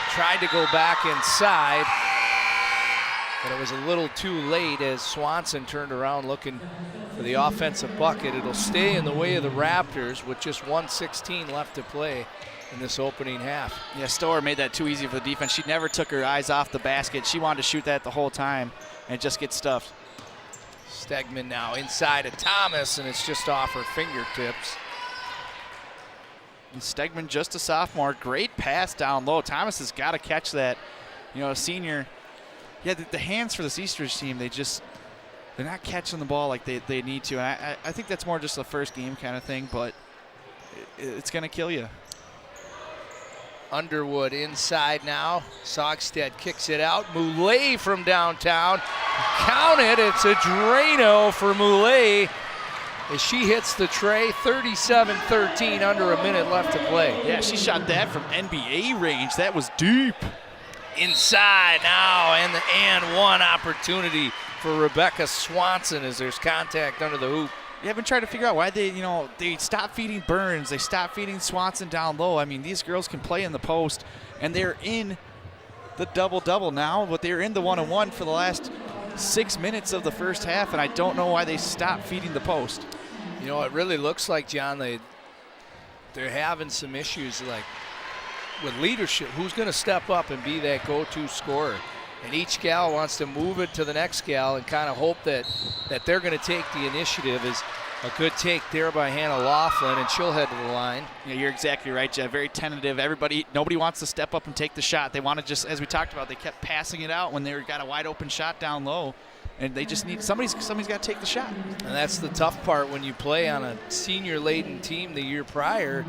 tried to go back inside, but it was a little too late as Swanson turned around looking for the offensive bucket. It'll stay in the way of the Raptors with just 1:16 left to play in this opening half. Yeah, Storr made that too easy for the defense. She never took her eyes off the basket. She wanted to shoot that the whole time, and it just gets stuffed. Stegman now inside to Thomas, and it's just off her fingertips. And Stegman, just a sophomore, great pass down low. Thomas has got to catch that. You know, a senior. Yeah, the hands for this Eastridge team, they're not catching the ball like they need to. And I think that's more just a first game kind of thing, but it's going to kill you. Underwood inside now. Sogstead kicks it out. Moulet from downtown. Count it. It's a Drano for Moulet as she hits the tray. 37-13, under a minute left to play. Yeah, she shot that from NBA range. That was deep. Inside now, and one opportunity for Rebecca Swanson as there's contact under the hoop. Yeah, I've been trying to figure out why they stopped feeding Burns. They stopped feeding Swanson down low. I mean, these girls can play in the post, and they're in the double-double now, but they're in the one-on-one for the last 6 minutes of the first half, and I don't know why they stopped feeding the post. You know, it really looks like, John, they're having some issues like with leadership. Who's going to step up and be that go-to scorer? And each gal wants to move it to the next gal and kind of hope that they're going to take the initiative. Is a good take there by Hannah Laughlin, and she'll head to the line. Yeah, you're exactly right, Jeff. Very tentative. Nobody wants to step up and take the shot. They want to just, as we talked about, they kept passing it out when they got a wide open shot down low, and they just need somebody's got to take the shot. And that's the tough part when you play on a senior-laden team the year prior.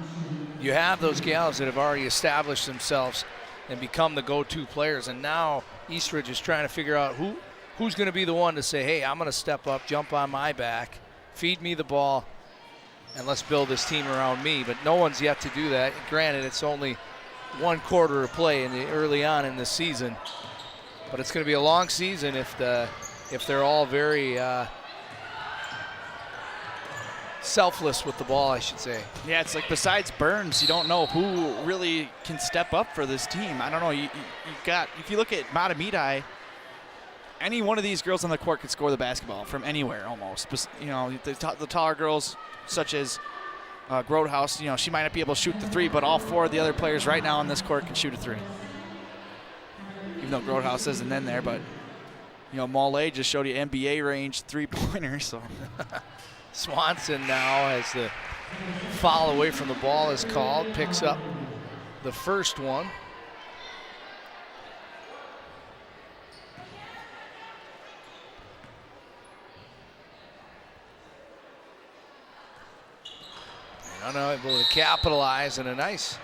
You have those gals that have already established themselves and become the go-to players, and now Eastridge is trying to figure out who's going to be the one to say, hey, I'm going to step up, jump on my back, feed me the ball, and let's build this team around me. But no one's yet to do that. Granted, it's only one quarter of play early on in the season, but it's going to be a long season if they're all very selfless with the ball, I should say. Yeah, it's like besides Burns, you don't know who really can step up for this team. I don't know. You got, if you look at Mahtomedi, any one of these girls on the court could score the basketball from anywhere almost. You know, the taller girls, such as Grotehouse, you know, she might not be able to shoot the three, but all four of the other players right now on this court can shoot a three. Even though Grotehouse isn't in there, but you know, Mole just showed you NBA range three-pointer, so. Swanson now, as the foul away from the ball is called, picks up the first one. Unable to capitalize, and a nice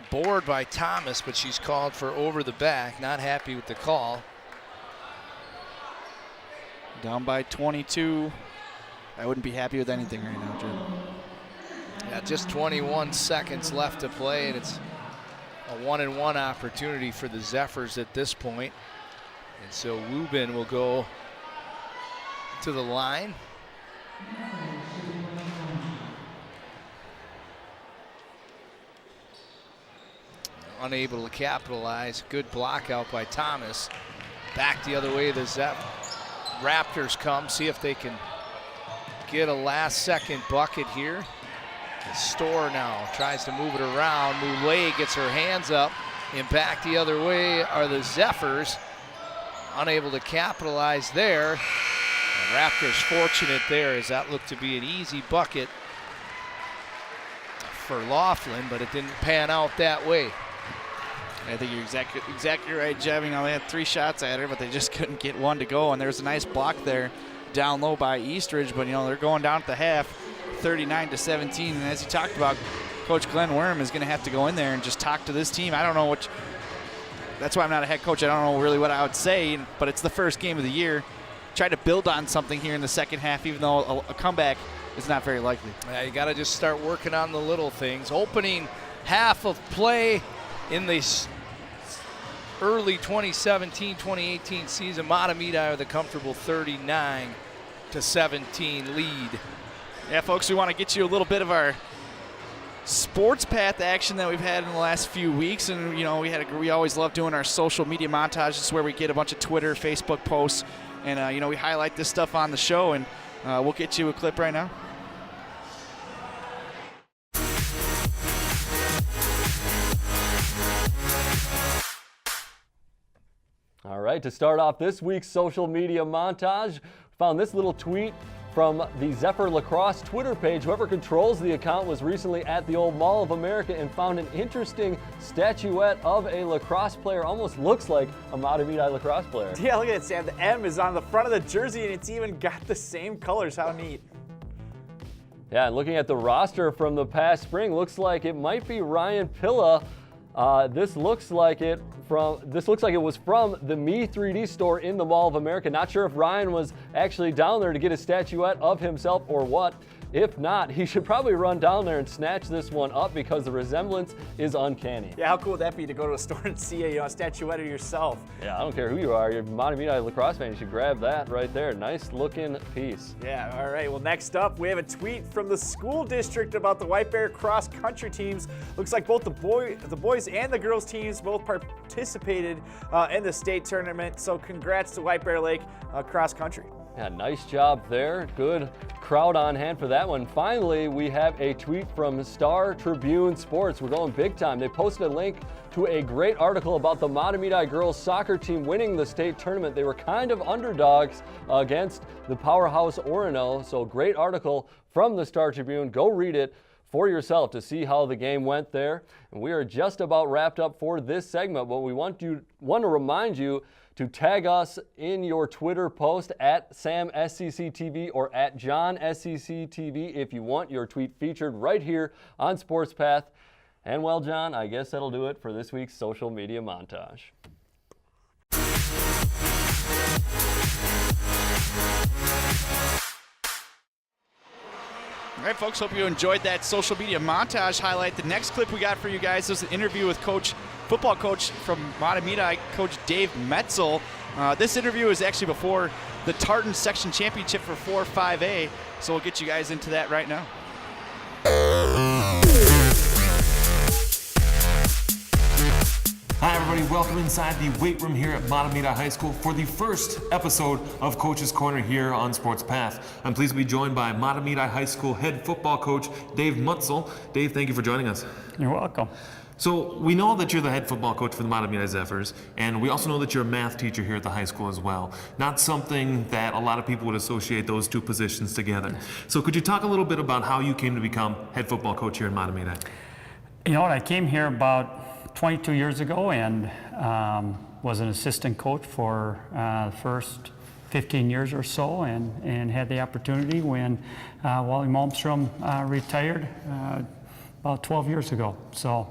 board by Thomas, but she's called for over the back. Not happy with the call. Down by 22. I wouldn't be happy with anything right now, Jim. Yeah, just 21 seconds left to play, and it's a 1-and-1 opportunity for the Zephyrs at this point. And so Wubin will go to the line. Unable to capitalize. Good block out by Thomas. Back the other way, the Raptors come, see if they can get a last-second bucket here. Storr now tries to move it around. Moulet gets her hands up, and back the other way are the Zephyrs. Unable to capitalize there. The Raptors fortunate there, as that looked to be an easy bucket for Laughlin, but it didn't pan out that way. I think you're exactly right, Jeff. You know, they had 3 shots at her, but they just couldn't get one to go, and there's a nice block there down low by Eastridge, but you know, they're going down at the half 39-17, and as you talked about, Coach Glenn Worm is going to have to go in there and just talk to this team. I don't know what, that's why I'm not a head coach. I don't know really what I would say, but it's the first game of the year. Try to build on something here in the second half, even though a comeback is not very likely. Yeah, you got to just start working on the little things. Opening half of play in this early 2017-2018 season, Mahtomedi are the comfortable 39-17 lead. Yeah, folks, we want to get you a little bit of our sports path action that we've had in the last few weeks, and we always love doing our social media montages where we get a bunch of Twitter, Facebook posts, and we highlight this stuff on the show, and we'll get you a clip right now. All right, to start off this week's social media montage, found this little tweet from the Zephyr Lacrosse Twitter page. Whoever controls the account was recently at the old Mall of America and found an interesting statuette of a lacrosse player. Almost looks like a Mahtomedi lacrosse player. Yeah, look at it, Sam. The M is on the front of the jersey, and it's even got the same colors. How neat. Yeah, and looking at the roster from the past spring, looks like it might be Ryan Pilla. This looks like it was from the Me 3D store in the Mall of America. Not sure if Ryan was actually down there to get a statuette of himself or what. If not, he should probably run down there and snatch this one up because the resemblance is uncanny. Yeah, how cool would that be to go to a store and see a statuette of yourself? Yeah, I don't care who you are. You're a Mahtomedi lacrosse fan. You should grab that right there. Nice looking piece. Yeah, all right. Well, next up, we have a tweet from the school district about the White Bear cross country teams. Looks like both the boys and the girls teams both participated in the state tournament. So congrats to White Bear Lake cross country. Yeah, nice job there. Good crowd on hand for that one. Finally, we have a tweet from Star Tribune Sports. We're going big time. They posted a link to a great article about the Mahtomedi girls soccer team winning the state tournament. They were kind of underdogs against the powerhouse Orono. So great article from the Star Tribune. Go read it for yourself to see how the game went there. And we are just about wrapped up for this segment, but we want to remind you to tag us in your Twitter post at SamSCCTV or at JohnSCCTV if you want your tweet featured right here on Sports Path. And well, John, I guess that'll do it for this week's social media montage. All right, folks, hope you enjoyed that social media montage highlight. The next clip we got for you guys is an interview with football coach from Mahtomedi, Coach Dave Metzel. This interview is actually before the Tartan Section Championship for 4-5A, so we'll get you guys into that right now. Hi everybody, welcome inside the weight room here at Mahtomedi High School for the first episode of Coach's Corner here on Sports Path. I'm pleased to be joined by Mahtomedi High School head football coach Dave Metzel. Dave, thank you for joining us. You're welcome. So we know that you're the head football coach for the Mahtomedi Zephyrs, and we also know that you're a math teacher here at the high school as well. Not something that a lot of people would associate those two positions together. So could you talk a little bit about how you came to become head football coach here in Mahtomedi? You know what, I came here about 22 years ago and was an assistant coach for the first 15 years or so, and had the opportunity when Wally Malmstrom retired about 12 years ago. So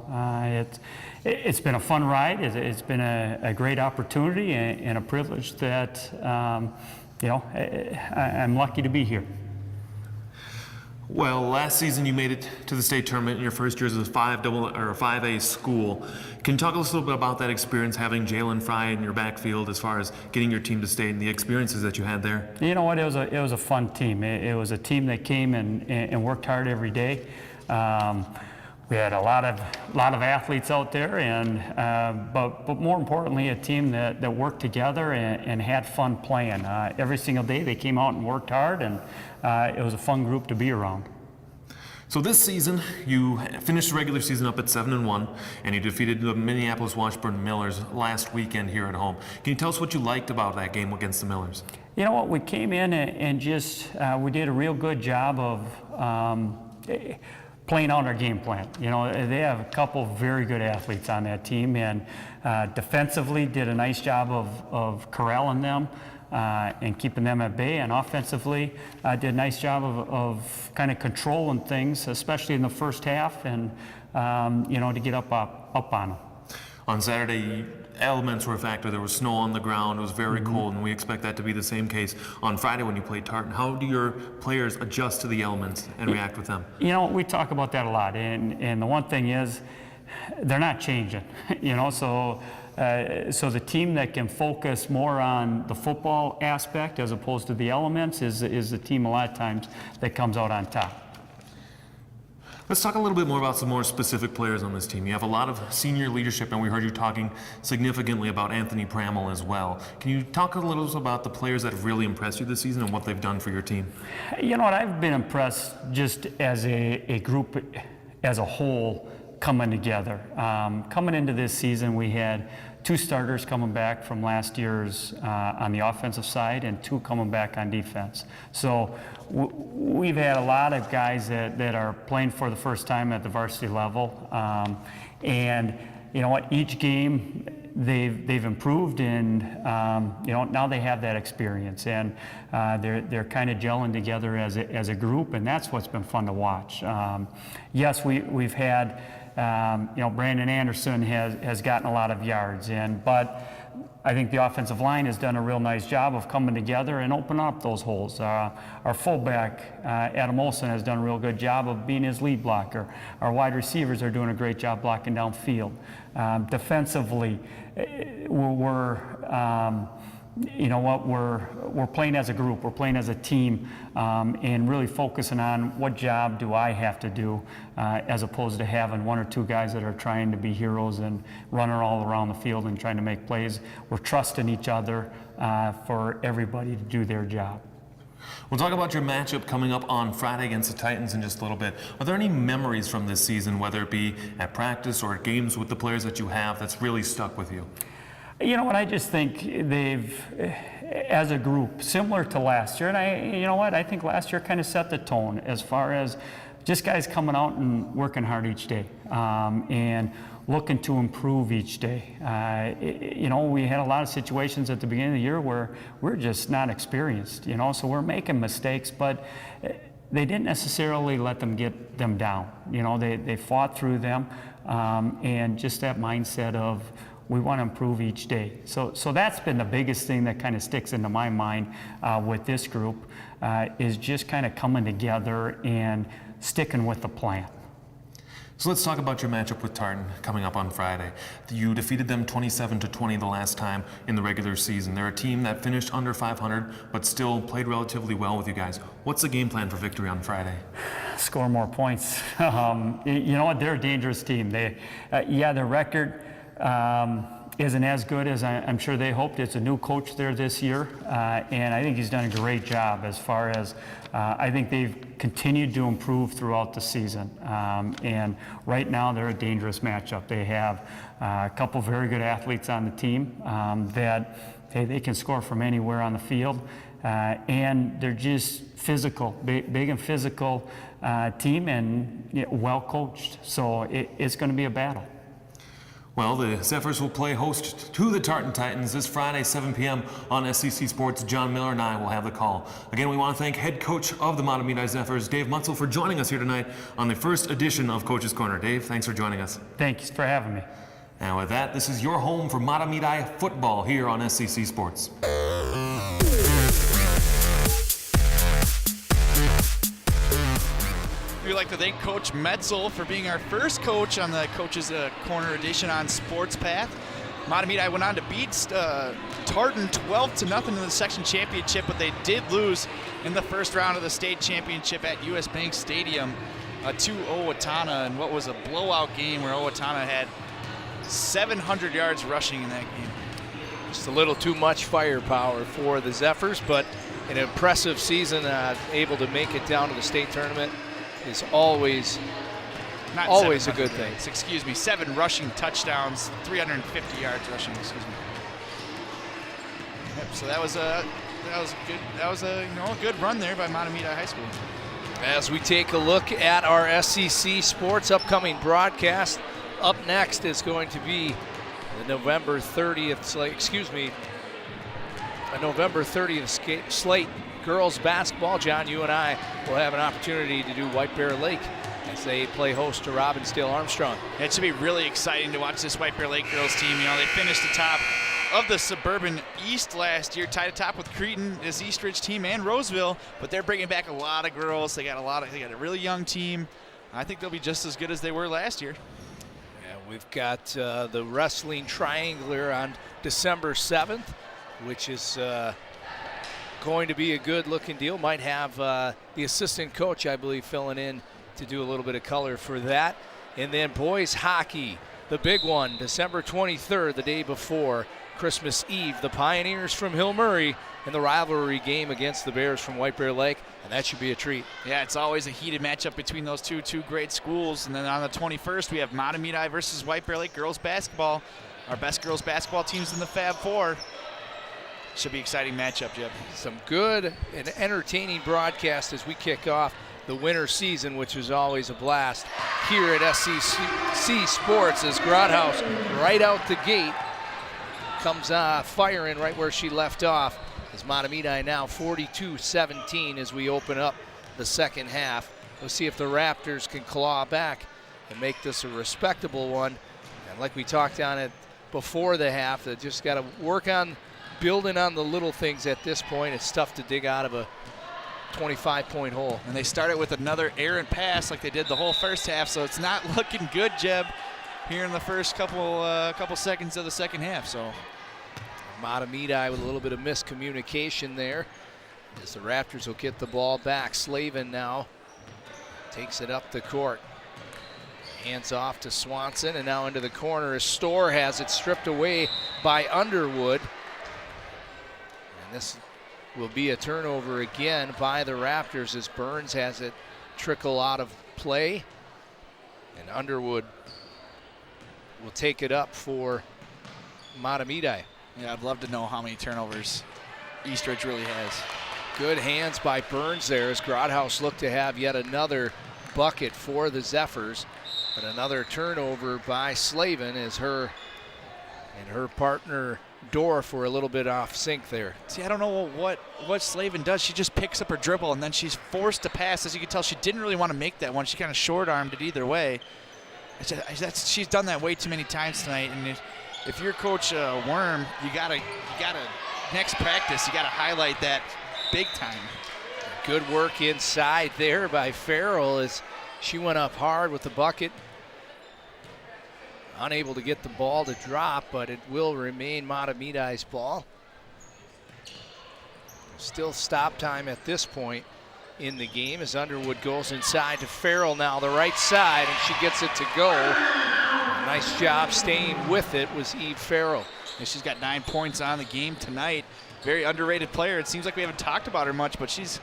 it's been a fun ride. It's been a great opportunity and a privilege that I'm lucky to be here. Well, last season you made it to the state tournament in your first year as a 5A school. Can you talk a little bit about that experience, having Jalen Fry in your backfield as far as getting your team to state and the experiences that you had there? You know what? It was a fun team. It was a team that came and worked hard every day. We had a lot of athletes out there, but more importantly, a team that worked together and had fun playing. Every single day they came out and worked hard, and it was a fun group to be around. So this season, you finished the regular season up at 7-1, and you defeated the Minneapolis Washburn Millers last weekend here at home. Can you tell us what you liked about that game against the Millers? You know what? We came in and just we did a real good job of playing out our game plan. You know, they have a couple very good athletes on that team, and defensively did a nice job of corralling them and keeping them at bay, and offensively did a nice job of kind of controlling things, especially in the first half, and to get up on them. On Saturday, elements were a factor. There was snow on the ground. It was very cold, and we expect that to be the same case on Friday when you play Tartan. How do your players adjust to the elements and react with them? You know, we talk about that a lot, and the one thing is, they're not changing. You know, so the team that can focus more on the football aspect as opposed to the elements is the team a lot of times that comes out on top. Let's talk a little bit more about some more specific players on this team. You have a lot of senior leadership, and we heard you talking significantly about Anthony Pramel as well. Can you talk a little bit about the players that have really impressed you this season and what they've done for your team? You know what, I've been impressed just as a group as a whole coming together. Coming into this season, we had 2 starters coming back from last year's on the offensive side and 2 coming back on defense. So we've had a lot of guys that are playing for the first time at the varsity level. And you know what, each game they've improved, and you know, now they have that experience, and they're kind of gelling together as a group, and that's what's been fun to watch. Yes, we've had you know, Brandon Anderson has gotten a lot of yards, but I think the offensive line has done a real nice job of coming together and opening up those holes. Our fullback, Adam Olson, has done a real good job of being his lead blocker. Our wide receivers are doing a great job blocking downfield. Defensively, you know what, we're playing as a group, we're playing as a team, and really focusing on what job do I have to do, as opposed to having 1 or 2 guys that are trying to be heroes and running all around the field and trying to make plays. We're trusting each other for everybody to do their job. We'll talk about your matchup coming up on Friday against the Titans in just a little bit. Are there any memories from this season, whether it be at practice or at games with the players that you have, that's really stuck with you? You know what, I just think they've, as a group, similar to last year, and you know what, I think last year kind of set the tone as far as just guys coming out and working hard each day, and looking to improve each day. You know, we had a lot of situations at the beginning of the year where we're just not experienced, you know, so we're making mistakes, but they didn't necessarily let them get them down. You know, they fought through them, and just that mindset of, we want to improve each day. So that's been the biggest thing that kind of sticks into my mind with this group, is just kind of coming together and sticking with the plan. So let's talk about your matchup with Tartan coming up on Friday. You defeated them 27-20 the last time in the regular season. They're a team that finished under 500, but still played relatively well with you guys. What's the game plan for victory on Friday? Score more points. You know what, they're a dangerous team. Yeah, their record isn't as good as I'm sure they hoped. It's a new coach there this year, and I think he's done a great job as far as I think they've continued to improve throughout the season, and right now they're a dangerous matchup. They have a couple very good athletes on the team that, hey, they can score from anywhere on the field, and they're just physical, big and physical team, and well coached, so it's going to be a battle. Well, the Zephyrs will play host to the Tartan Titans this Friday, 7 p.m. on SEC Sports. John Miller and I will have the call. Again, we want to thank head coach of the Mahtomedi Zephyrs, Dave Mutzel, for joining us here tonight on the first edition of Coach's Corner. Dave, thanks for joining us. Thanks for having me. And with that, this is your home for Mahtomedi football here on SEC Sports. We'd like to thank Coach Metzel for being our first coach on the Coach's Corner edition on Sports Path. Mahtomedi went on to beat Tartan 12-0 in the section championship, but they did lose in the first round of the state championship at US Bank Stadium to Owatonna, in what was a blowout game where Owatonna had 700 yards rushing in that game. Just a little too much firepower for the Zephyrs, but an impressive season, able to make it down to the state tournament is always a good thing. Excuse me, 7 rushing touchdowns, 350 yards rushing. Excuse me. Yep, so that was a good run there by Mahtomedi High School. As we take a look at our SEC Sports upcoming broadcast, up next is going to be the November 30th slate girls basketball. John, you and I will have an opportunity to do White Bear Lake as they play host to Robbinsdale Armstrong. It should be really exciting to watch this White Bear Lake girls team. You know, they finished atop of the Suburban East last year, tied atop with Cretin, this East Ridge team, and Roseville, but they're bringing back a lot of girls. They got a really young team. I think they'll be just as good as they were last year. Yeah, we've got the wrestling triangular on December 7th, which is going to be a good looking deal. Might have the assistant coach, I believe, filling in to do a little bit of color for that. And then boys hockey, the big one, December 23rd, the day before Christmas Eve, the Pioneers from Hill Murray in the rivalry game against the Bears from White Bear Lake, and that should be a treat. Yeah, it's always a heated matchup between those two great schools. And then on the 21st, we have Mahtomedi versus White Bear Lake girls basketball. Our best girls basketball teams in the Fab Four. Should be an exciting matchup, Jeb. Some good and entertaining broadcast as we kick off the winter season, which is always a blast here at SCC Sports, as Grodhouse right out the gate comes firing right where she left off. As Mahtomedi now 42-17 as we open up the second half. We'll see if the Raptors can claw back and make this a respectable one. And like we talked on it before the half, they just got to work on building on the little things at this point. It's tough to dig out of a 25-point hole. And they started with another errant pass like they did the whole first half, so it's not looking good, Jeb, here in the first couple seconds of the second half. So Mahtomedi with a little bit of miscommunication there as the Raptors will get the ball back. Slavin now takes it up the court. Hands off to Swanson, and now into the corner as Storr has it stripped away by Underwood. And this will be a turnover again by the Raptors as Burns has it trickle out of play. And Underwood will take it up for Mahtomedi. yeah, I'd love to know how many turnovers East Ridge really has. Good hands by Burns there as Grodhouse looked to have yet another bucket for the Zephyrs. But another turnover by Slavin as her partner Dorf were a little bit off sync there. See, I don't know what Slavin does. She just picks up her dribble and then she's forced to pass. As you can tell, she didn't really want to make that one. She kind of short-armed it either way. She's done that way too many times tonight. And if you're Coach Worm, you gotta next practice, you gotta highlight that big time. Good work inside there by Farrell as she went up hard with the bucket. Unable to get the ball to drop, but it will remain Mahtomedi's ball. Still stop time at this point in the game as Underwood goes inside to Farrell now, the right side, and she gets it to go. A nice job staying with it was Eve Farrell. And she's got 9 points on the game tonight. Very underrated player. It seems like we haven't talked about her much, but she's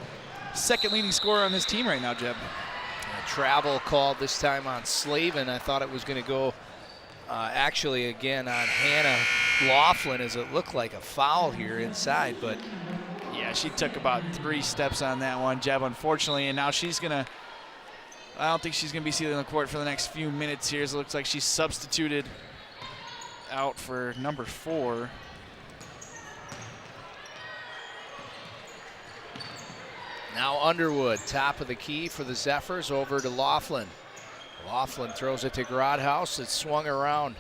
second leading scorer on this team right now, Jeb. A travel called this time on Slavin. I thought it was going to go actually again on Hannah Laughlin as it looked like a foul here inside, but yeah, she took about 3 steps on that one, Jeb, unfortunately, and now I don't think she's gonna be seated on the court for the next few minutes here. As it looks like she's substituted out for number 4. Now Underwood, top of the key for the Zephyrs, over to Laughlin. Laughlin throws it to Grodhouse. It's swung around.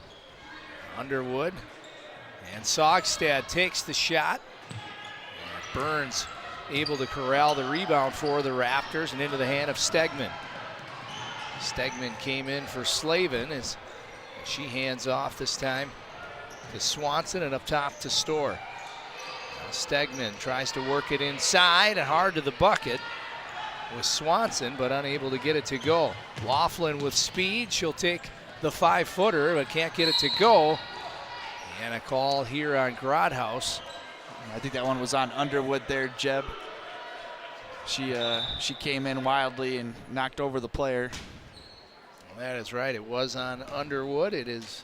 Underwood. And Sogstad takes the shot. And Burns able to corral the rebound for the Raptors and into the hand of Stegman. Stegman came in for Slavin as she hands off this time to Swanson and up top to Storr. Now Stegman tries to work it inside and hard to the bucket with Swanson, but unable to get it to go. Laughlin with speed. She'll take the 5-footer, but can't get it to go. And a call here on Grodhouse. I think that one was on Underwood there, Jeb. She came in wildly and knocked over the player. That is right. It was on Underwood. It is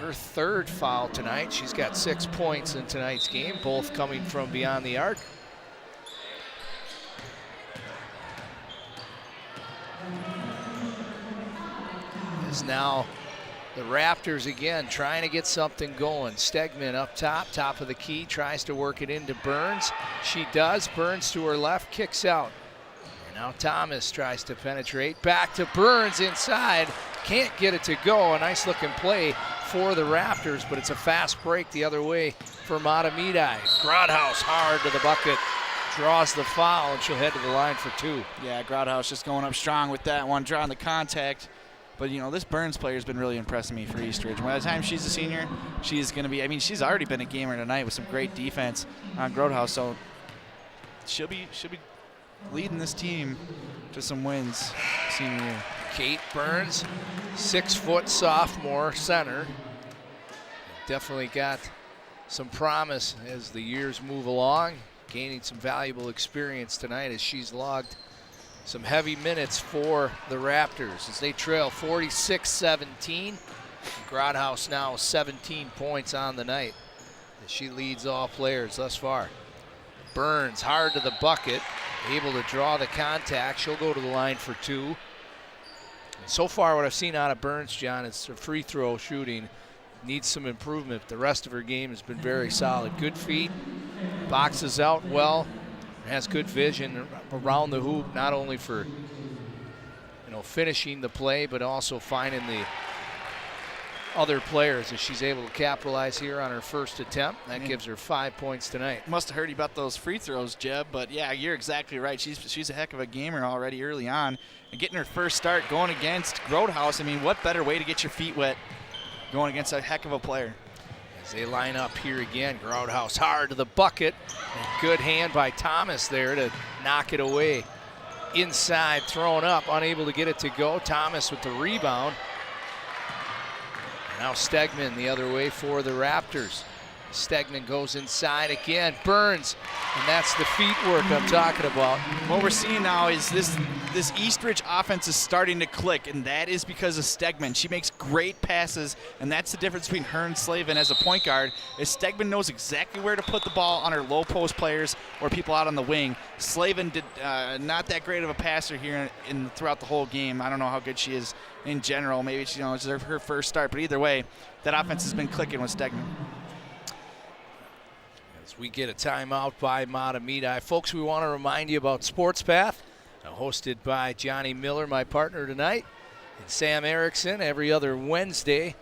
her 3rd foul tonight. She's got 6 points in tonight's game, both coming from beyond the arc. Is now the Raptors again trying to get something going. Stegman up top of the key, tries to work it into Burns. She does. Burns to her left, kicks out. And now Thomas tries to penetrate. Back to Burns inside. Can't get it to go. A nice looking play for the Raptors, but it's a fast break the other way for Mahtomedi. Groudhouse hard to the bucket. Draws the foul, and she'll head to the line for 2. Yeah, Groudhouse just going up strong with that one, drawing the contact. But, you know, this Burns player has been really impressing me for Eastridge. By the time she's a senior, she's going to be, I mean, she's already been a gamer tonight with some great defense on Groudhouse. So she'll be leading this team to some wins senior year. Kate Burns, 6-foot sophomore center. Definitely got some promise as the years move along, gaining some valuable experience tonight as she's logged some heavy minutes for the Raptors as they trail 46-17. Groudhouse now 17 points on the night as she leads all players thus far. Burns hard to the bucket, able to draw the contact. She'll go to the line for 2. And so far what I've seen out of Burns, John, is her free throw shooting needs some improvement. The rest of her game has been very solid. Good feet, boxes out well, has good vision around the hoop, not only for finishing the play, but also finding the other players as she's able to capitalize here on her first attempt. That gives her 5 points tonight. Must have heard you about those free throws, Jeb, but yeah, you're exactly right. She's a heck of a gamer already early on. And getting her first start going against Groudhouse, I mean, what better way to get your feet wet going against a heck of a player. As they line up here again, Groudhouse hard to the bucket. And good hand by Thomas there to knock it away. Inside, thrown up, unable to get it to go. Thomas with the rebound. Now Stegman the other way for the Raptors. Stegman goes inside again, Burns, and that's the feet work I'm talking about. What we're seeing now is this Eastridge offense is starting to click, and that is because of Stegman. She makes great passes, and that's the difference between her and Slavin as a point guard, is Stegman knows exactly where to put the ball on her low post players or people out on the wing. Slavin did not that great of a passer here throughout the whole game. I don't know how good she is in general. Maybe it's her first start, but either way, that offense has been clicking with Stegman. As we get a timeout by Mahtomedi. Folks, we want to remind you about Sports Path, hosted by Johnny Miller, my partner tonight, and Sam Erickson every other Wednesday.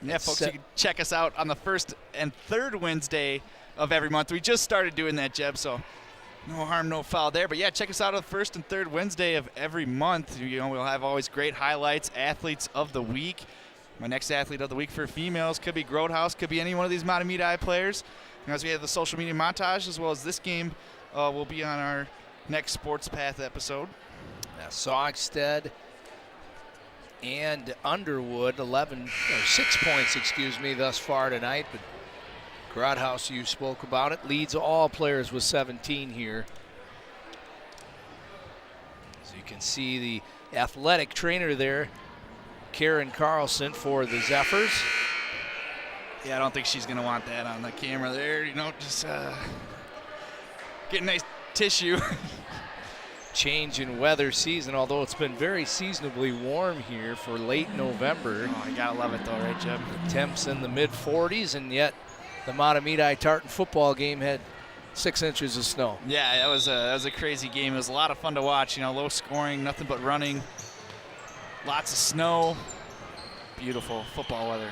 Yeah, folks, you can check us out on the first and third Wednesday of every month. We just started doing that, Jeb, so no harm, no foul there. But yeah, check us out on the first and third Wednesday of every month. We'll have always great highlights, athletes of the week. My next athlete of the week for females could be Groudhouse, could be any one of these Mahtomedi players. As we have the social media montage, as well as this game, will be on our next Sports Path episode. Saugstead and Underwood, 6 points, thus far tonight. But Groudhouse, you spoke about it, leads all players with 17 here. So you can see the athletic trainer there, Karen Carlson, for the Zephyrs. Yeah, I don't think she's going to want that on the camera there. Just get a nice tissue. Change in weather season, although it's been very seasonably warm here for late November. Oh, you got to love it though, right, Jeb? Temps in the mid-40s, and yet the Mahtomedi Tartan football game had 6 inches of snow. Yeah, that was a crazy game. It was a lot of fun to watch. Low scoring, nothing but running. Lots of snow. Beautiful football weather.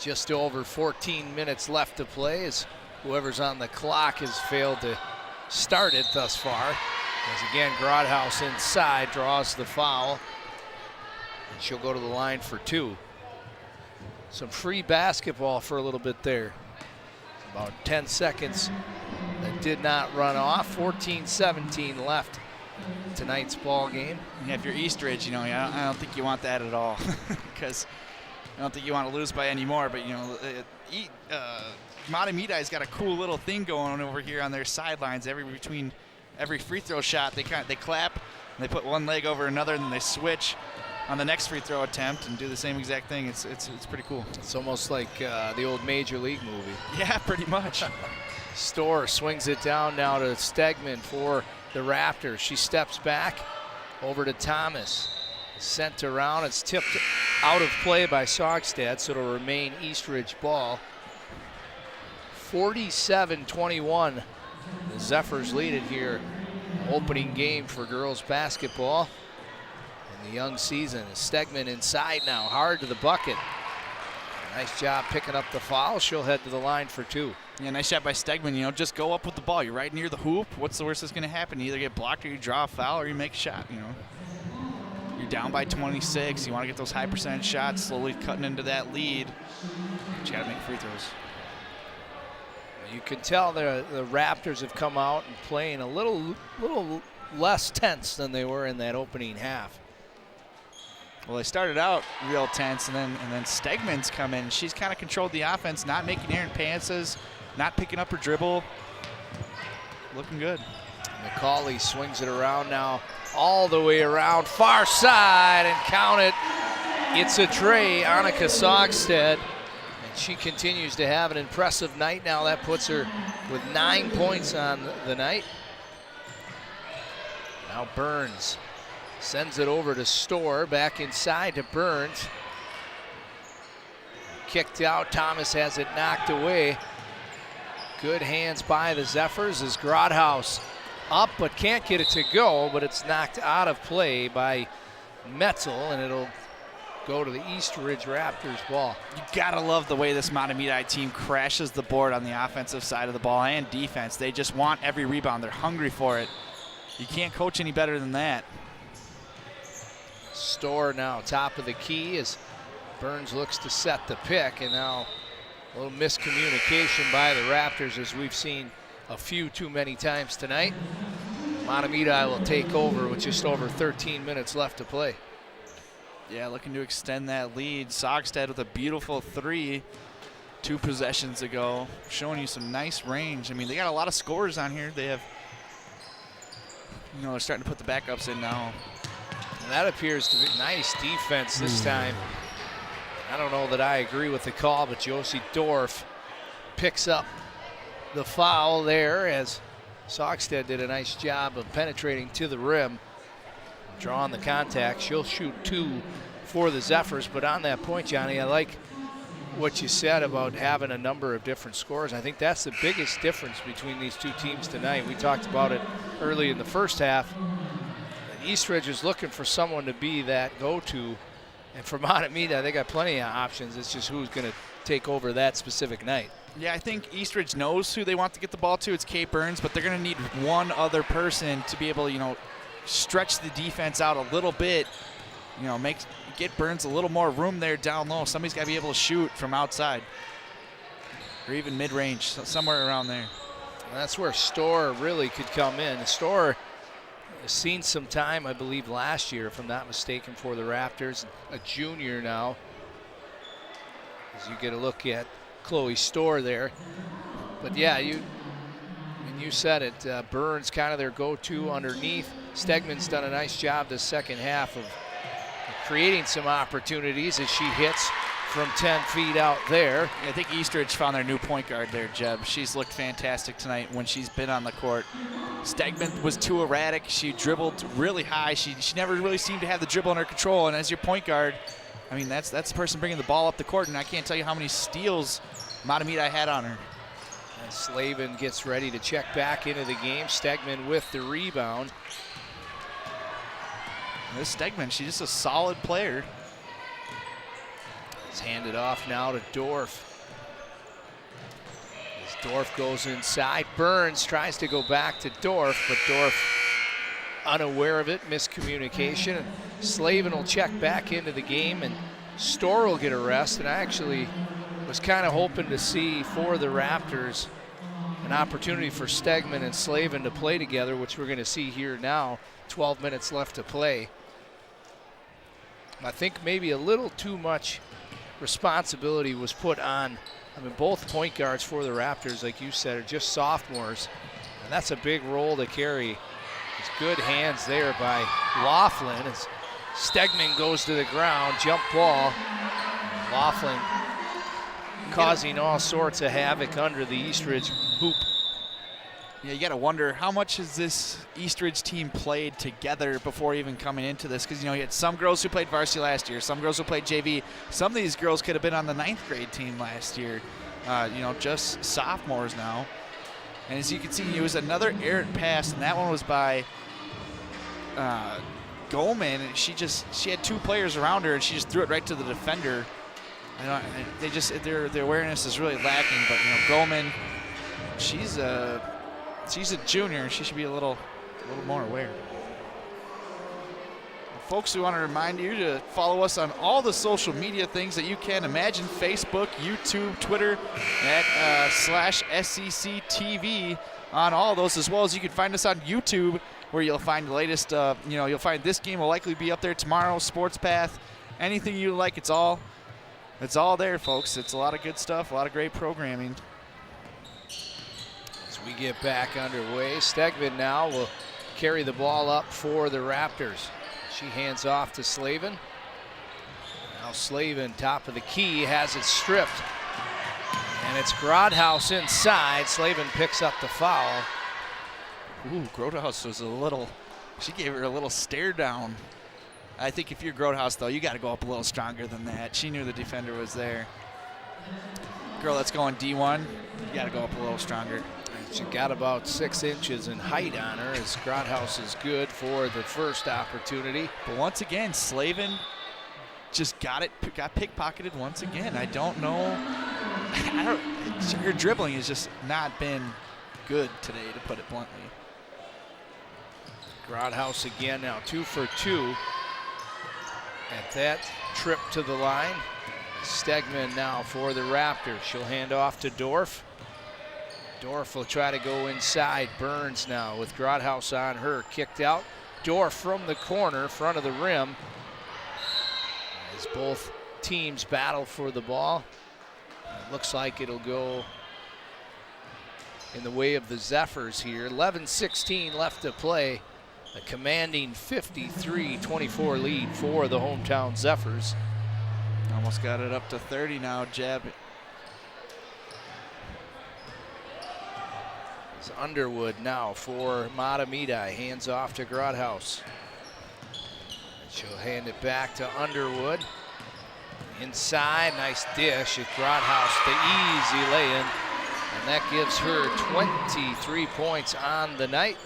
Just over 14 minutes left to play as whoever's on the clock has failed to start it thus far. As again, Groudhouse inside draws the foul. And she'll go to the line for 2. Some free basketball for a little bit there. About 10 seconds that did not run off. 14-17 left tonight's ball game. Yeah, if you're Eastridge, I don't think you want that at all because I don't think you want to lose by any more, but Mahtomedi's got a cool little thing going on over here on their sidelines. Between every free throw shot, they clap, and they put one leg over another, and then they switch on the next free throw attempt and do the same exact thing. It's pretty cool. It's almost like the old Major League movie. Yeah, pretty much. Storr swings it down now to Stegman for the Raptors. She steps back over to Thomas. Sent around, it's tipped out of play by Saugstad, so it'll remain Eastridge ball. 47-21, the Zephyrs lead it here opening game for girls basketball in the young season. Stegman inside now, hard to the bucket. Nice job picking up the foul. She'll head to the line for 2. Yeah, nice shot by Stegman. You know, just go up with the ball. You're right near the hoop. What's the worst that's going to happen? You either get blocked or you draw a foul or you make a shot, you know. You're down by 26. You want to get those high percentage shots, slowly cutting into that lead. But you got to make free throws. You can tell the Raptors have come out and playing a little less tense than they were in that opening half. Well, they started out real tense, and then Stegman's come in. She's kind of controlled the offense, not making errant passes, not picking up her dribble. Looking good. McCauley swings it around now, all the way around, far side, and count it. It's a tray, Annika Sogstead. And she continues to have an impressive night now. That puts her with 9 points on the night. Now Burns sends it over to Storr, back inside to Burns. Kicked out, Thomas has it knocked away. Good hands by the Zephyrs as Grodhaus up, but can't get it to go, but it's knocked out of play by Metzel, and it'll go to the East Ridge Raptors ball. You gotta love the way this Mahtomedi team crashes the board on the offensive side of the ball and defense. They just want every rebound. They're hungry for it. You can't coach any better than that. Storr now top of the key as Burns looks to set the pick, and now a little miscommunication by the Raptors, as we've seen a few too many times tonight. Mahtomedi will take over with just over 13 minutes left to play. Yeah, looking to extend that lead. Sogstead with a beautiful 3 2 possessions ago, showing you some nice range. I mean, they got a lot of scorers on here. They have, you know, they're starting to put the backups in now. And that appears to be nice defense this time. I don't know that I agree with the call, but Josie Dorf picks up the foul there as Sogstead did a nice job of penetrating to the rim, drawing the contact. She'll shoot 2 for the Zephyrs, but on that point, Johnny, I like what you said about having a number of different scorers. I think that's the biggest difference between these two teams tonight. We talked about it early in the first half. Eastridge is looking for someone to be that go-to, and for Mahtomedi, they got plenty of options. It's just who's going to take over that specific night. Yeah, I think Eastridge knows who they want to get the ball to. It's Kate Burns, but they're going to need one other person to be able to, you know, stretch the defense out a little bit, you know, get Burns a little more room there down low. Somebody's got to be able to shoot from outside or even mid-range, somewhere around there. And that's where Storr really could come in. Storr has seen some time, I believe, last year, if I'm not mistaken, for the Raptors. A junior now. As you get a look at Chloe Storr there. But yeah, you said it, Burns kind of their go-to underneath. Stegman's done a nice job this second half of creating some opportunities as she hits from 10 feet out there. Yeah, I think Eastridge found their new point guard there, Jeb. She's looked fantastic tonight when she's been on the court. Stegman was too erratic. She dribbled really high. She never really seemed to have the dribble under control, and as your point guard, I mean, that's the person bringing the ball up the court, and I can't tell you how many steals Mahtomedi had on her. And Slavin gets ready to check back into the game. Stegman with the rebound. This Stegman, she's just a solid player. It's handed off now to Dorf. As Dorf goes inside, Burns tries to go back to Dorf, but Dorf unaware of it, miscommunication. And Slavin will check back into the game, and Storr will get a rest. And I actually was kind of hoping to see for the Raptors an opportunity for Stegman and Slavin to play together, which we're going to see here now. 12 minutes left to play. I think maybe a little too much responsibility was put on. I mean, both point guards for the Raptors, like you said, are just sophomores, and that's a big role to carry. It's good hands there by Laughlin as Stegman goes to the ground, jump ball. Laughlin causing all sorts of havoc under the Eastridge hoop. Yeah, you got to wonder how much has this Eastridge team played together before even coming into this? Because, you know, you had some girls who played varsity last year, some girls who played JV. Some of these girls could have been on the 9th grade team last year. You know, just sophomores now. And as you can see, it was another errant pass, and that one was by Goldman. And she had 2 players around her, and she just threw it right to the defender. Their awareness is really lacking. But Goldman, she's a junior. She should be a little more aware. Folks, we want to remind you to follow us on all the social media things that you can imagine: Facebook, YouTube, Twitter, at /SECTV on all those, as well as you can find us on YouTube, where you'll find the latest. You'll find this game will likely be up there tomorrow. Sports Path, anything you like, it's all there, folks. It's a lot of good stuff, a lot of great programming. As we get back underway, Stegman now will carry the ball up for the Raptors. She hands off to Slavin. Now Slavin, top of the key, has it stripped. And it's Grodhaus inside. Slavin picks up the foul. Ooh, Grodhaus was she gave her a little stare down. I think if you're Grodhaus, though, you got to go up a little stronger than that. She knew the defender was there. Girl that's going D1, you got to go up a little stronger. She got about 6 inches in height on her, as Grodhaus is good for the first opportunity. But once again, Slavin just got pickpocketed once again. I don't know. Her dribbling has just not been good today, to put it bluntly. Grodhaus again now 2 for 2 at that trip to the line. Stegman now for the Raptors. She'll hand off to Dorf. Dorf will try to go inside. Burns now with Grodhaus on her. Kicked out. Dorf from the corner, front of the rim. As both teams battle for the ball. It looks like it'll go in the way of the Zephyrs here. 11:16 left to play. A commanding 53-24 lead for the hometown Zephyrs. Almost got it up to 30 now, Jeb. It's Underwood now for Mahtomedi. Hands off to Grodhaus. She'll hand it back to Underwood. Inside, nice dish at Grodhaus, the easy lay-in. And that gives her 23 points on the night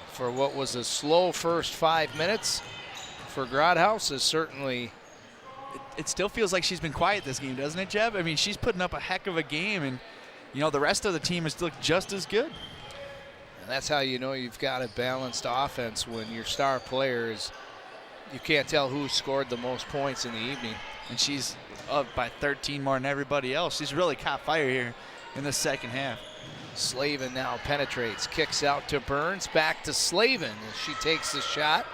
for what was a slow first 5 minutes for Grodhaus. Is certainly. It still feels like she's been quiet this game, doesn't it, Jeb? I mean, she's putting up a heck of a game, and the rest of the team is still just as good. And that's how you know you've got a balanced offense, when your star player is, you can't tell who scored the most points in the evening. And she's up by 13 more than everybody else. She's really caught fire here in the second half. Slavin now penetrates, kicks out to Burns, back to Slavin as she takes the shot.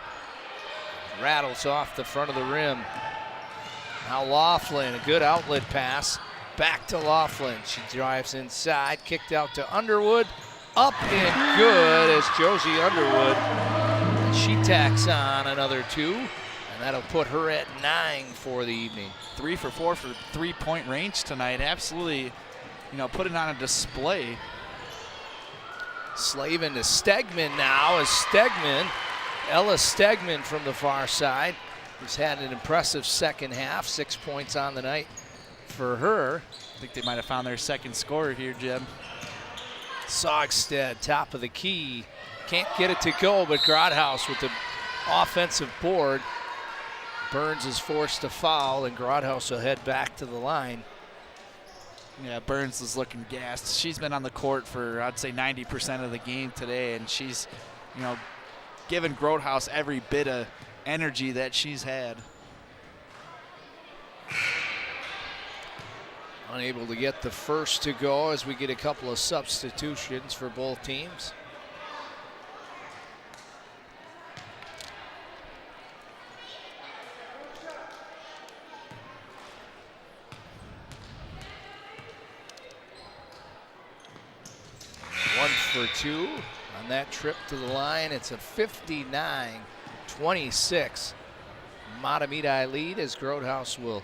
Rattles off the front of the rim. Now Laughlin, a good outlet pass. Back to Laughlin. She drives inside, kicked out to Underwood. Up and good as Josie Underwood. And she tacks on another 2, and that'll put her at 9 for the evening. 3 for 4 for 3-point range tonight. Absolutely, putting on a display. Slavin to Stegman now as Ella Stegman from the far side, who's had an impressive second half, 6 points on the night for her. I think they might have found their second scorer here, Jeb. Sogstead, top of the key. Can't get it to go, but Grodhaus with the offensive board. Burns is forced to foul, and Grodhaus will head back to the line. Yeah, Burns is looking gassed. She's been on the court for, I'd say, 90% of the game today, and she's, giving Grodhaus every bit of energy that she's had. Unable to get the first to go as we get a couple of substitutions for both teams. One for 2 on that trip to the line. It's a 59-26 Mahtomedi lead as Grodhaus will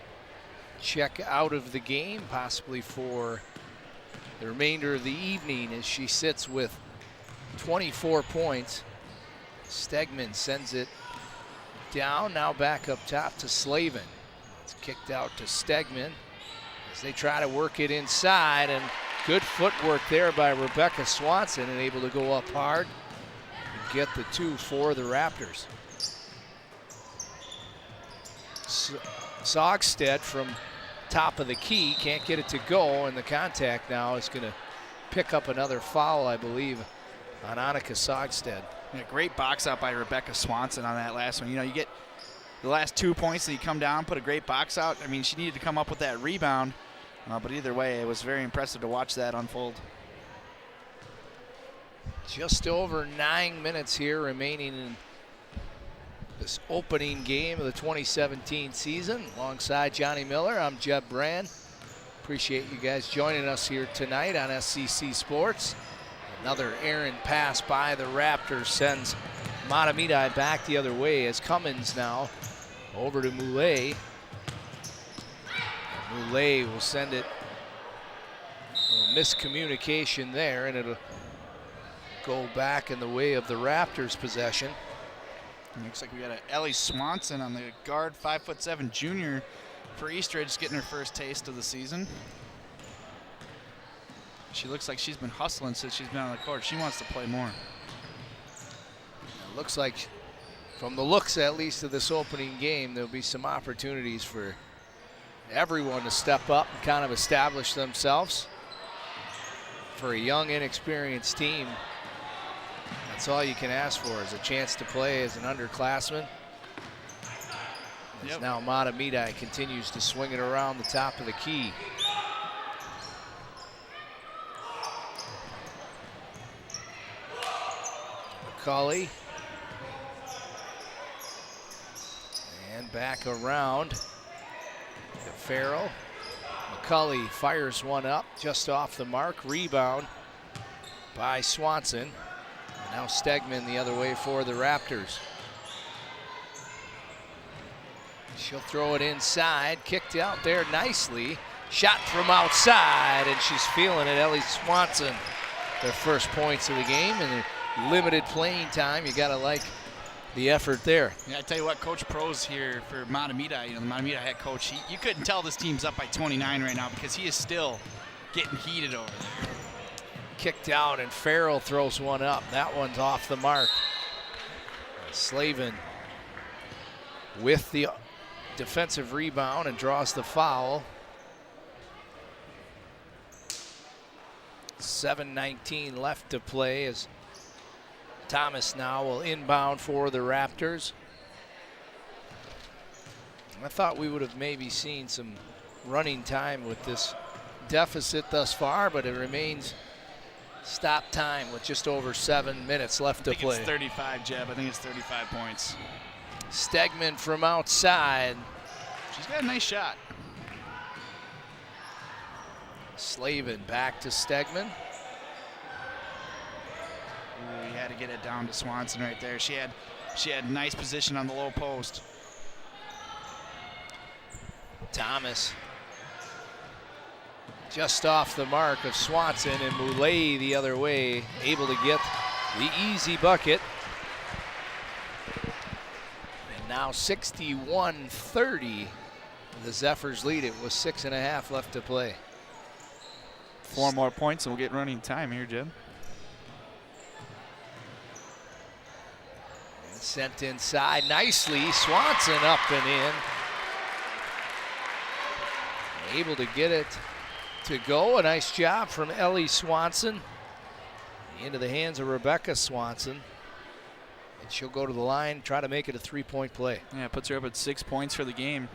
check out of the game, possibly for the remainder of the evening, as she sits with 24 points. Stegman sends it down, now back up top to Slavin. It's kicked out to Stegman as they try to work it inside, and Good footwork there by Rebecca Swanson, and able to go up hard and get the 2 for the Raptors. Sogstead from top of the key can't get it to go, and the contact now is going to pick up another foul, I believe, on Annika Sogstead. Yeah, great box out by Rebecca Swanson on that last one. You know, you get the last 2 points that you come down, put a great box out. I mean, she needed to come up with that rebound, but either way, it was very impressive to watch that unfold. Just over 9 minutes here remaining in this opening game of the 2017 season. Alongside Johnny Miller, I'm Jeb Brand. Appreciate you guys joining us here tonight on SCC Sports. Another errant pass by the Raptors sends Mahtomedi back the other way as Cummins now over to Moulet. Moulet will send it. Miscommunication there, and it'll go back in the way of the Raptors' possession. Looks like we got Ellie Swanson on the guard, 5'7" junior for Eastridge, getting her first taste of the season. She looks like she's been hustling since she's been on the court. She wants to play more. It looks like, from the looks at least of this opening game, there'll be some opportunities for everyone to step up and kind of establish themselves. For a young, inexperienced team, that's all you can ask for, is a chance to play as an underclassman. As now Mahtomedi continues to swing it around the top of the key. McCulley. And back around to Farrell. McCulley fires one up just off the mark. Rebound by Swanson. And now Stegman the other way for the Raptors. She'll throw it inside. Kicked out there nicely. Shot from outside, and she's feeling it. Ellie Swanson, their first points of the game, and limited playing time. You gotta like the effort there. Yeah, I tell you what, Coach Pro's here for Mahtomedi, you know, the Mahtomedi head coach. You couldn't tell this team's up by 29 right now because he is still getting heated over there. Kicked out, and Farrell throws one up. That one's off the mark. Slavin with the defensive rebound and draws the foul. 7:19 left to play as Thomas now will inbound for the Raptors. I thought we would have maybe seen some running time with this deficit thus far, but it remains stop time with just over 7 minutes left to play. It's 35, Jeb. I think it's 35 points. Stegman from outside. She's got a nice shot. Slavin back to Stegman. Ooh, he had to get it down to Swanson right there. She had nice position on the low post. Thomas just off the mark of Swanson, and Moulet the other way, able to get the easy bucket. And now 61-30, the Zephyrs lead it with 6.5 left to play. 4 more points and we'll get running time here, Jim. And sent inside nicely, Swanson up and in. Able to get it to go. A nice job from Ellie Swanson. Into the hands of Rebecca Swanson. And she'll go to the line, try to make it a 3-point play. Yeah, puts her up at 6 points for the game.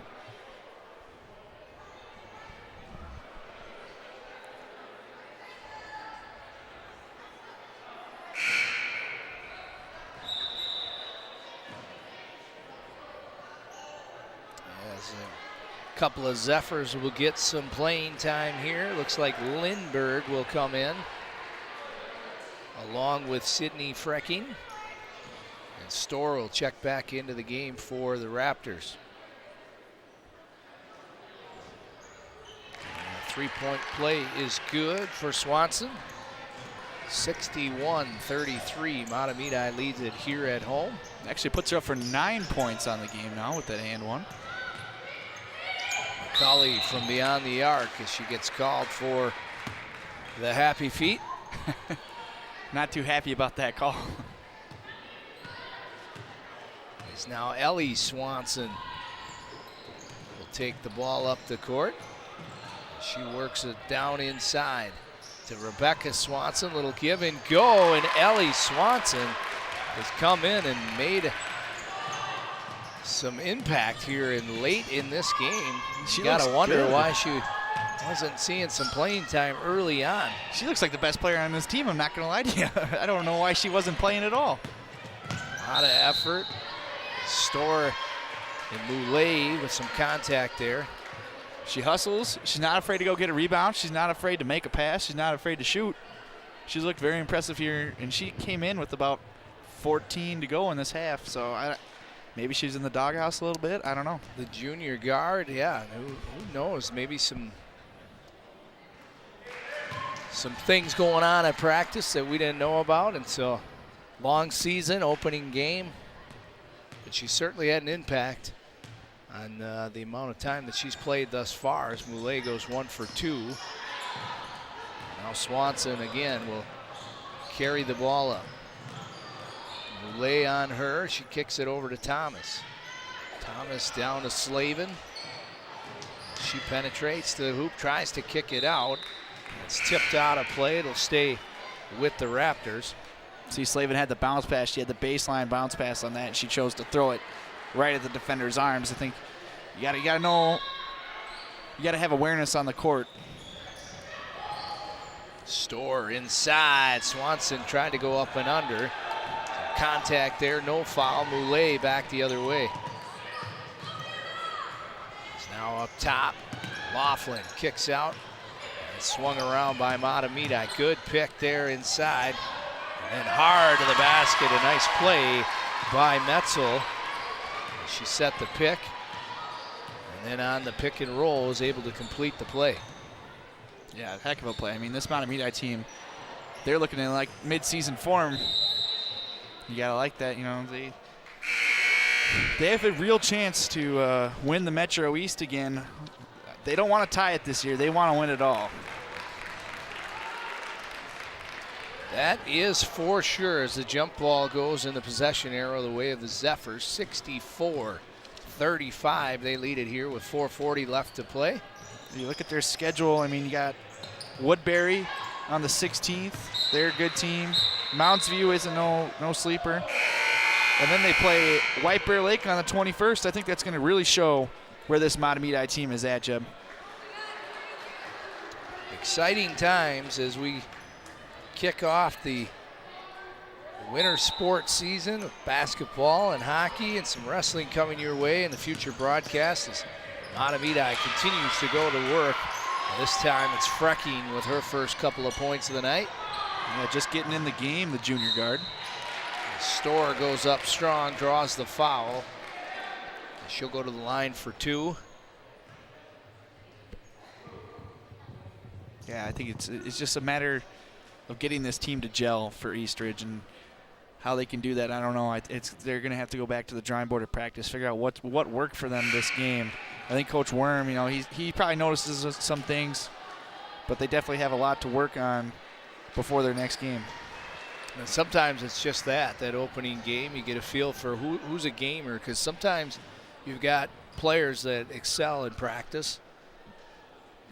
Couple of Zephyrs will get some playing time here. Looks like Lindbergh will come in along with Sydney Frecking. And Storr will check back into the game for the Raptors. 3-point play is good for Swanson. 61-33. Mahtomedi leads it here at home. Actually puts her up for 9 points on the game now with that hand one. McCulley from beyond the arc as she gets called for The happy feet. Not too happy about that call. It's now Ellie Swanson will take the ball up the court. She works it down inside to Rebecca Swanson. Little give and go, and Ellie Swanson has come in and made some impact here in late in this game. You gotta wonder why she wasn't seeing some playing time early on. She looks like the best player on this team, I'm not gonna lie to you. I don't know why she wasn't playing at all. A lot of effort. Store and Moulay with some contact there. She hustles. She's not afraid to go get a rebound. She's not afraid to make a pass. She's not afraid to shoot. She's looked very impressive here, and she came in with about 14 to go in this half, so maybe she's in the doghouse a little bit. I don't know. The junior guard, yeah, who knows? Maybe some things going on at practice that we didn't know about, and so long season, opening game. But she certainly had an impact on the amount of time that she's played thus far as Moulay goes 1 for 2. Now Swanson again will carry the ball up. Moulay on her, she kicks it over to Thomas. Thomas down to Slavin. She penetrates the hoop, tries to kick it out. It's tipped out of play, it'll stay with the Raptors. See, Slavin had the bounce pass. She had the baseline bounce pass on that, and she chose to throw it right at the defender's arms. I think you gotta know, you gotta have awareness on the court. Store inside. Swanson tried to go up and under. Contact there, no foul. Moulay back the other way. It's now up top. Laughlin kicks out. And swung around by Mahtomedi. Good pick there inside. And hard to the basket. A nice play by Metzel. She set the pick. And then on the pick and roll was able to complete the play. Yeah, heck of a play. I mean, this Mahtomedi team, they're looking in like mid-season form. You gotta like that, you know. They have a real chance to win the Metro East again. They don't want to tie it this year. They want to win it all. That is for sure as the jump ball goes in the possession arrow the way of the Zephyrs. 64-35. They lead it here with 4:40 left to play. You look at their schedule. I mean, you got Woodbury on the 16th. They're a good team. Mounds View isn't no sleeper. And then they play White Bear Lake on the 21st. I think that's going to really show where this Mahtomedi team is at, Jeb. Exciting times as we kick off the winter sports season of basketball and hockey and some wrestling coming your way in the future broadcast as Mahtomedi continues to go to work. This time it's Frecking with her first couple of points of the night. Yeah, just getting in the game, the junior guard. Store goes up strong, draws the foul. She'll go to the line for 2. Yeah, I think it's just a matter of getting this team to gel for Eastridge, and how they can do that, I don't know. They're going to have to go back to the drawing board of practice, figure out what worked for them this game. I think Coach Worm, you know, he probably notices some things, but they definitely have a lot to work on before their next game. And sometimes it's just that opening game, you get a feel for who's a gamer, because sometimes you've got players that excel in practice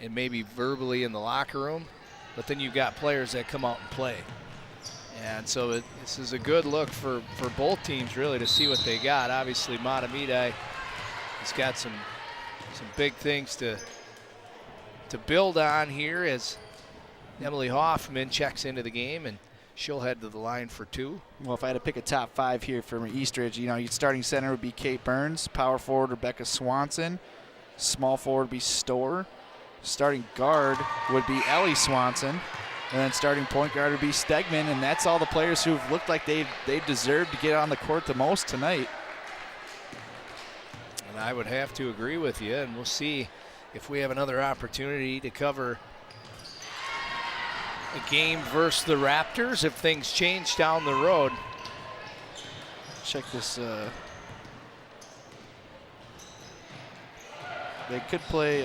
and maybe verbally in the locker room, but then you've got players that come out and play. And so this is a good look for both teams, really, to see what they got. Obviously, Mahtomedi has got some big things to build on here as Emily Hoffman checks into the game, and she'll head to the line for 2. Well, if I had to pick a top 5 here for Eastridge, you know, your starting center would be Kate Burns, power forward Rebecca Swanson, small forward would be Store, starting guard would be Ellie Swanson, and then starting point guard would be Stegman, and that's all the players who've looked like they've deserved to get on the court the most tonight. And I would have to agree with you, and we'll see if we have another opportunity to cover a game versus the Raptors if things change down the road. Check this. They could play.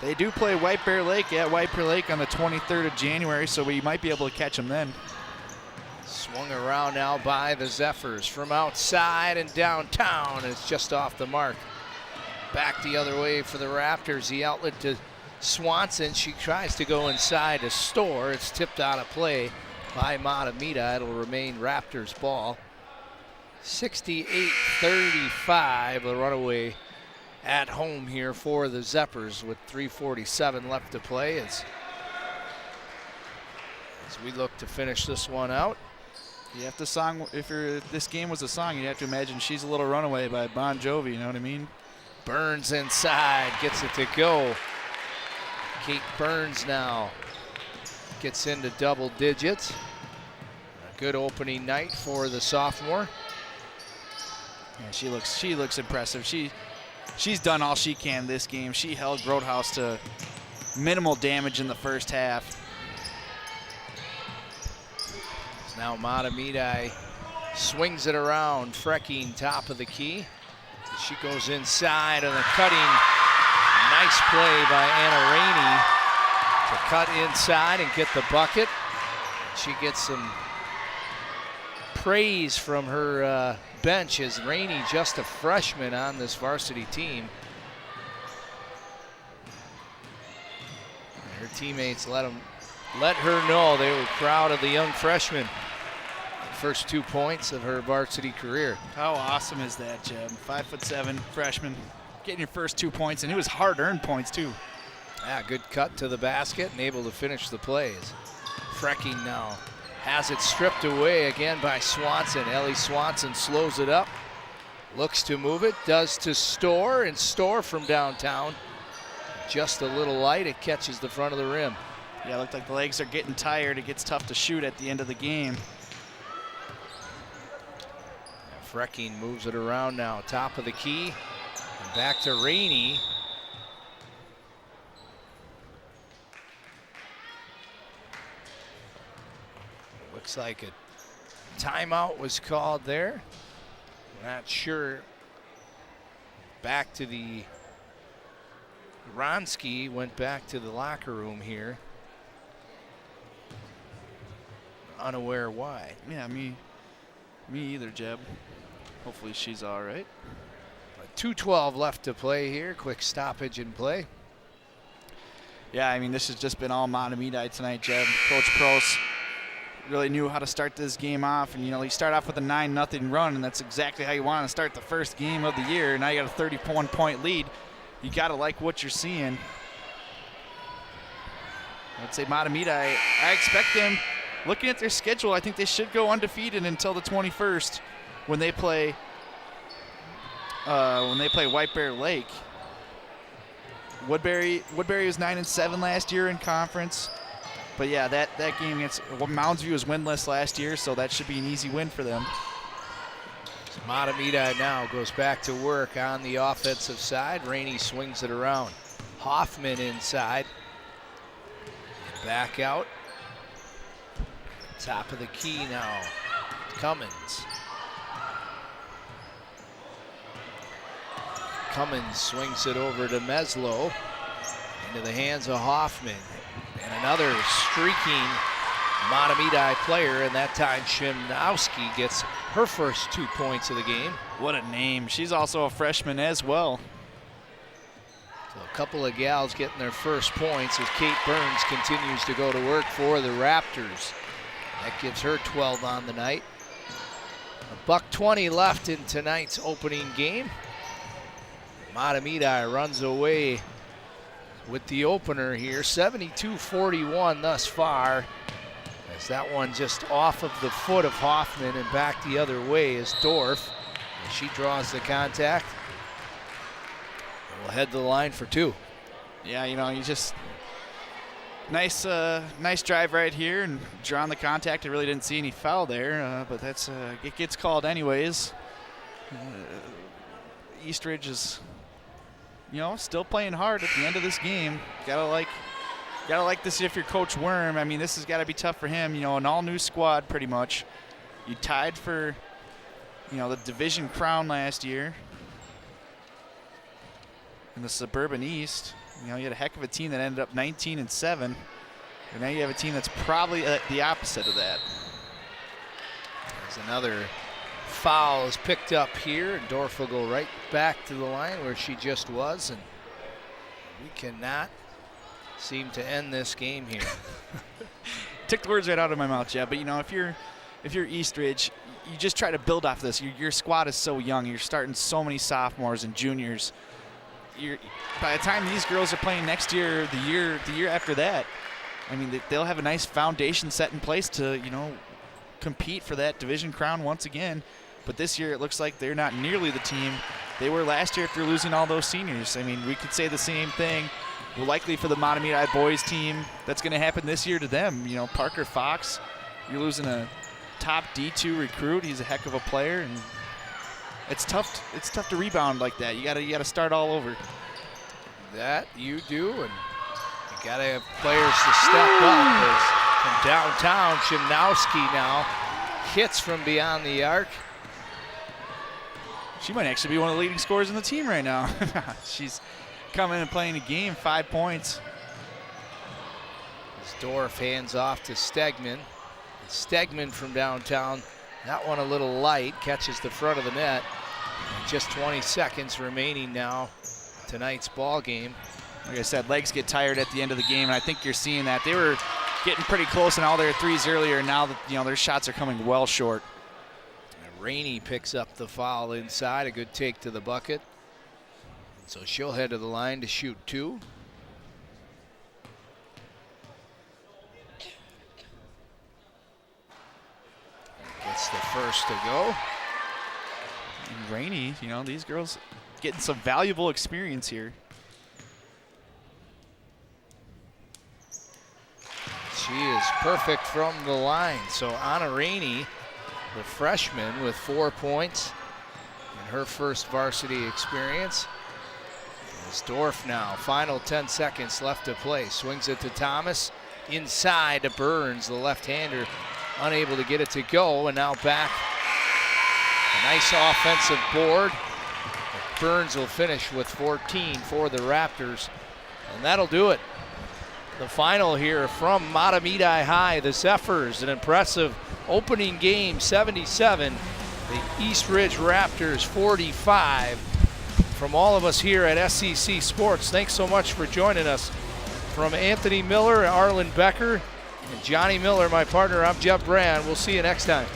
They do play White Bear Lake at White Bear Lake on the 23rd of January, so we might be able to catch them then. Swung around now by the Zephyrs from outside and downtown. It's just off the mark. Back the other way for the Raptors. The outlet to Swanson. She tries to go inside to Store. It's tipped out of play by Mahtomedi. It'll remain Raptors ball. 68-35, the runaway at home here for the Zephyrs with 3:47 left to play as we look to finish this one out. You have to song, if this game was a song, you'd have to imagine She's a Little Runaway by Bon Jovi, you know what I mean? Burns inside, gets it to go. Kate Burns now gets into double digits. A good opening night for the sophomore. Yeah, she looks impressive. She's done all she can this game. She held Roadhouse to minimal damage in the first half. Now Mahtomedi swings it around. Frecking top of the key. She goes inside on the cutting. Nice play by Anna Rainey to cut inside and get the bucket. She gets some praise from her bench as Rainey, just a freshman on this varsity team. And her teammates let her know they were proud of the young freshman. First 2 points of her varsity career. How awesome is that, Jeb? 5'7" freshman, getting your first 2 points, and it was hard-earned points too. Yeah, good cut to the basket and able to finish the plays. Frecking now has it stripped away again by Swanson. Ellie Swanson slows it up, looks to move it, does to Store, and Store from downtown. Just a little light, it catches the front of the rim. Yeah, it looked like the legs are getting tired. It gets tough to shoot at the end of the game. Frecking moves it around now, top of the key, and back to Rainey. Looks like a timeout was called there. Not sure. Back to the Ronski went back to the locker room here. Unaware why. Yeah, me either, Jeb. Hopefully she's all right. 2:12 left to play here. Quick stoppage in play. Yeah, I mean, this has just been all Mahtomedi tonight, Jeb. Coach Prost really knew how to start this game off. And, you know, you start off with a 9-0 run, and that's exactly how you want to start the first game of the year. Now you got a 31-point lead. You got to like what you're seeing. I'd say Mahtomedi, I expect them, looking at their schedule, I think they should go undefeated until the 21st when they play White Bear Lake. Woodbury was 9-7 last year in conference. But yeah, that game against Mounds View was winless last year, so that should be an easy win for them. So Mahtomedi now goes back to work on the offensive side. Rainey swings it around. Hoffman inside. Back out. Top of the key now. Cummins. Cummins swings it over to Meslow. Into the hands of Hoffman. And another streaking Mahtomedi player, and that time Shimnowski gets her first 2 points of the game. What a name. She's also a freshman as well. So a couple of gals getting their first points as Kate Burns continues to go to work for the Raptors. That gives her 12 on the night. $1:20 left in tonight's opening game. Mahtomedi runs away with the opener here, 72-41 thus far. As that one just off of the foot of Hoffman and back the other way is Dorff. And she draws the contact. We'll head to the line for two. Yeah, you know, you just nice drive right here and drawing the contact. I really didn't see any foul there, but that's it gets called anyways. Eastridge is, you know, still playing hard at the end of this game. Gotta like this if you're Coach Worm. I mean, this has got to be tough for him. You know, an all-new squad pretty much. You tied for, you know, the division crown last year. in the Suburban East. You know, you had a heck of a team that ended up 19-7. And now you have a team that's probably the opposite of that. There's another foul is picked up here, and Dorf will go right back to the line where she just was, and we cannot seem to end this game here. Took the words right out of my mouth, Jeb. But you know, if you're East Ridge, you just try to build off this. Your squad is so young. You're starting so many sophomores and juniors. By the time these girls are playing next year, the year after that, I mean, they'll have a nice foundation set in place to, you know, compete for that division crown once again. But this year it looks like they're not nearly the team they were last year after losing all those seniors. I mean, we could say the same thing. Well, likely for the Mahtomedi boys team, that's going to happen this year to them. You know, Parker Fox, you're losing a top D2 recruit. He's a heck of a player, and it's tough. It's tough to rebound like that. You gotta start all over. That you do, and you gotta have players to step up. From downtown, Chimnowski now hits from beyond the arc. She might actually be one of the leading scorers in the team right now. She's coming and playing a game, 5 points. As Dorf hands off to Stegman. Stegman from downtown, that one a little light, catches the front of the net. Just 20 seconds remaining now tonight's ball game. Like I said, legs get tired at the end of the game, and I think you're seeing that. They were getting pretty close in all their threes earlier. Now that, you know, their shots are coming well short. Rainey picks up the foul inside, a good take to the bucket. So she'll head to the line to shoot 2. Gets the first to go. And Rainey, you know, these girls getting some valuable experience here. She is perfect from the line. So Anna Rainey, the freshman, with 4 points in her first varsity experience. As Dorf now, final 10 seconds left to play. Swings it to Thomas, inside to Burns, the left-hander, unable to get it to go, and now back. A nice offensive board. Burns will finish with 14 for the Raptors, and that'll do it. The final here from Mahtomedi High, the Zephyrs, an impressive opening game, 77. The East Ridge Raptors, 45. From all of us here at SEC Sports, thanks so much for joining us. From Anthony Miller, Arlen Becker, and Johnny Miller, my partner, I'm Jeb Brand. We'll see you next time.